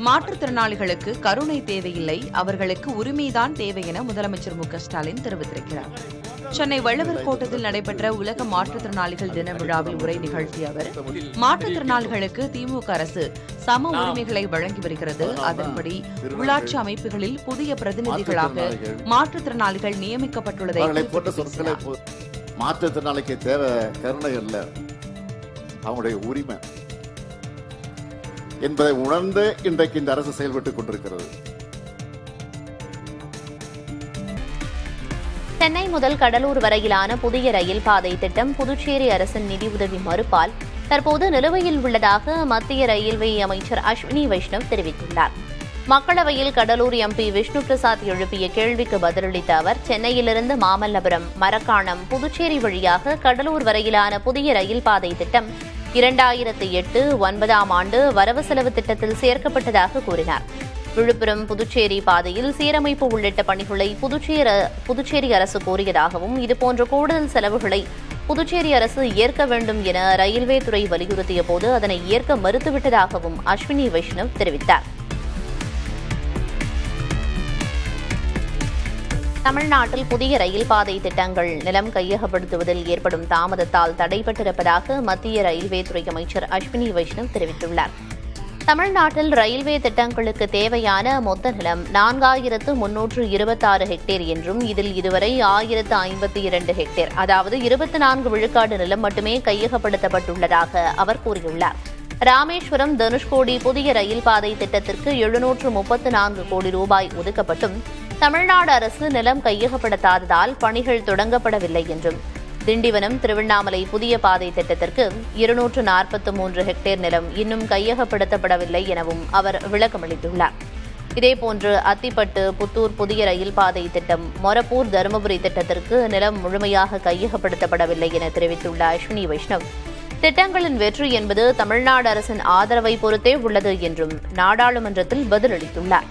மாற்றுத்திறனாளிகளுக்கு கருணை தேவையில்லை, அவர்களுக்கு உரிமைதான் தேவை என முதலமைச்சர் மு க ஸ்டாலின் தெரிவித்திருக்கிறார். சென்னை வள்ளுவர் கோட்டத்தில் நடைபெற்ற உலக மாற்றுத்திறனாளிகள் தின விழாவில் உரை நிகழ்த்திய அவர், மாற்றுத்திறனாளிகளுக்கு திமுக அரசு சம உரிமைகளை வழங்கி வருகிறது. அதன்படி உள்ளாட்சி அமைப்புகளில் புதிய பிரதிநிதிகளாக மாற்றுத்திறனாளிகள் நியமிக்கப்பட்டுள்ளதை மாற்றுத்திறனாளிக்கு தேவை கருணை அல்ல, அவங்களுடைய உரிமை என்பதை உணர்ந்து இன்றைக்கு இந்த அரசு செயல்பட்டுக் கொண்டிருக்கிறது. சென்னை முதல் கடலூர் வரையிலான புதிய ரயில் பாதை திட்டம் புதுச்சேரி அரசின் நிதியுதவி மறுப்பால் தற்போது நிலுவையில் உள்ளதாக மத்திய ரயில்வே அமைச்சர் அஸ்வினி வைஷ்ணவ் தெரிவித்துள்ளார். மக்களவையில் கடலூர் எம்பி விஷ்ணு பிரசாத் எழுப்பிய கேள்விக்கு பதிலளித்த அவர், சென்னையிலிருந்து மாமல்லபுரம், மரக்காணம், புதுச்சேரி வழியாக கடலூர் வரையிலான புதிய ரயில் பாதை திட்டம் 2008-9 ஆண்டு வரவு செலவு திட்டத்தில் சேர்க்கப்பட்டதாக கூறினார். விழுப்புரம் புதுச்சேரி பாதையில் சீரமைப்பு உள்ளிட்ட பணிகளை புதுச்சேரி அரசு கோரியதாகவும் இதுபோன்ற கூடுதல் செலவுகளை புதுச்சேரி அரசு ஏற்க வேண்டும் என ரயில்வே துறை வலியுறுத்திய போது அதனை ஏற்க மறுத்துவிட்டதாகவும் அஸ்வினி வைஷ்ணவ் தெரிவித்தார். தமிழ்நாட்டில் புதிய ரயில் பாதை திட்டங்கள் நிலம் கையகப்படுத்துவதில் ஏற்படும் தாமதத்தால் தடைபட்டிருப்பதாக மத்திய ரயில்வே துறை அமைச்சர் அஸ்வினி வைஷ்ணவ் தெரிவித்துள்ளார். தமிழ்நாட்டில் ரயில்வே திட்டங்களுக்கு தேவையான மொத்த நிலம் 4326 ஹெக்டேர் என்றும் இதில் இதுவரை 1052 ஹெக்டேர், அதாவது 24 விழுக்காடு நிலம் மட்டுமே கையகப்படுத்தப்பட்டுள்ளதாக அவர் கூறியுள்ளார். ராமேஸ்வரம் தனுஷ்கோடி புதிய ரயில் பாதை திட்டத்திற்கு 734 கோடி ரூபாய் ஒதுக்கப்பட்டும் தமிழ்நாடு அரசு நிலம் கையகப்படுத்தாததால் பணிகள் தொடங்கப்படவில்லை என்றும் திண்டிவனம் திருவண்ணாமலை புதிய பாதை திட்டத்திற்கு 243 ஹெக்டேர் நிலம் இன்னும் கையகப்படுத்தப்படவில்லை எனவும் அவர் விளக்கமளித்துள்ளார். இதேபோன்று அத்திப்பட்டு புத்தூர் புதிய ரயில் பாதை திட்டம், மொரப்பூர் தருமபுரி திட்டத்திற்கு நிலம் முழுமையாக கையகப்படுத்தப்படவில்லை என தெரிவித்துள்ள அஸ்வினி வைஷ்ணவ், திட்டங்களின் வெற்றி என்பது தமிழ்நாடு அரசின் ஆதரவை பொறுத்தே உள்ளது என்றும் நாடாளுமன்றத்தில் பதிலளித்துள்ளார்.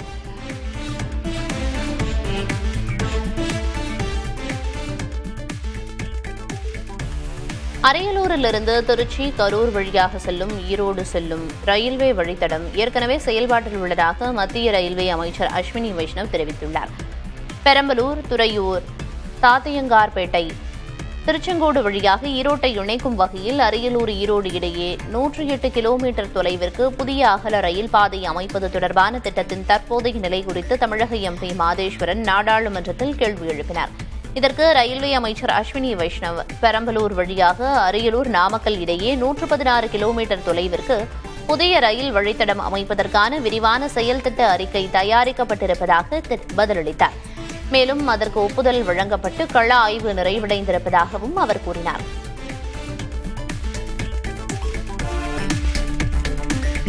அரியலூரிலிருந்து திருச்சி, கரூர் வழியாக செல்லும் ஈரோடு செல்லும் ரயில்வே வழித்தடம் ஏற்கனவே செயல்பாட்டில் உள்ளதாக மத்திய ரயில்வே அமைச்சர் அஸ்வினி வைஷ்ணவ் தெரிவித்துள்ளார். பெரம்பலூர், துறையூர், தாத்தையங்கார்பேட்டை, திருச்செங்கோடு வழியாக ஈரோட்டை இணைக்கும் வகையில் அரியலூர் ஈரோடு இடையே 108 கிலோமீட்டர் தொலைவிற்கு புதிய அகல ரயில் பாதை அமைப்பது தொடர்பான திட்டத்தின் தற்போதைய நிலை குறித்து தமிழக எம்பி மாதேஸ்வரன் நாடாளுமன்றத்தில் கேள்வி எழுப்பினார். இதற்கு ரயில்வே அமைச்சர் அஸ்வினி வைஷ்ணவ், பெரம்பலூர் வழியாக அரியலூர், நாமக்கல் இடையே 116 கிலோமீட்டர் தொலைவிற்கு புதிய ரயில் வழித்தடம் அமைப்பதற்கான விரிவான செயல் திட்ட அறிக்கை தயாரிக்கப்பட்டிருப்பதாக பதிலளித்தார். மேலும் அதற்கு ஒப்புதல் வழங்கப்பட்டு கள ஆய்வு நிறைவடைந்திருப்பதாகவும் அவர் கூறினார்.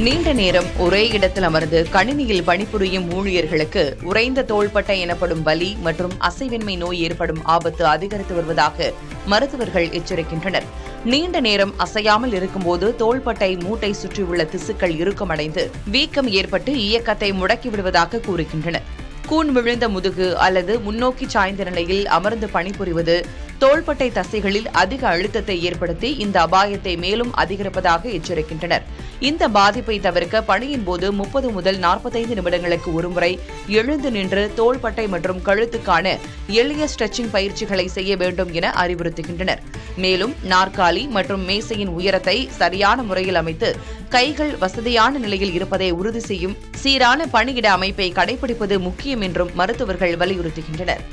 நீண்ட நேரம் ஒரே இடத்தில் அமர்ந்து கணினியில் பணிபுரியும் ஊழியர்களுக்கு உறைந்த தோள்பட்டை எனப்படும் வலி மற்றும் அசைவின்மை நோய் ஏற்படும் ஆபத்து அதிகரித்து வருவதாக மருத்துவர்கள் எச்சரிக்கின்றனர். நீண்ட நேரம் அசையாமல் இருக்கும்போது தோள்பட்டை மூட்டை சுற்றியுள்ள திசுக்கள் இறுக்கமடைந்து வீக்கம் ஏற்பட்டு இயக்கத்தை முடக்கிவிடுவதாக கூறுகின்றனர். கூன் விழுந்த முதுகு அல்லது முன்னோக்கி சாய்ந்த நிலையில் அமர்ந்து பணிபுரிவது தோள்பட்டை தசைகளில் அதிக அழுத்தத்தை ஏற்படுத்தி இந்த அபாயத்தை மேலும் அதிகரிப்பதாக எச்சரிக்கின்றனர். இந்த பாதிப்பை தவிர்க்க பணியின் போது 30 முதல் 45 நிமிடங்களுக்கு ஒருமுறை எழுந்து நின்று தோள்பட்டை மற்றும் கழுத்துக்கான எளிய ஸ்ட்ரெச்சிங் பயிற்சிகளை செய்ய வேண்டும் என அறிவுறுத்துகின்றனர். மேலும் நாற்காலி மற்றும் மேசையின் உயரத்தை சரியான முறையில் அமைத்து கைகள் வசதியான நிலையில் இருப்பதை உறுதி செய்யும் சீரான பணியிட அமைப்பை கடைபிடிப்பது முக்கியம் என்றும் மருத்துவர்கள் வலியுறுத்துகின்றனர்.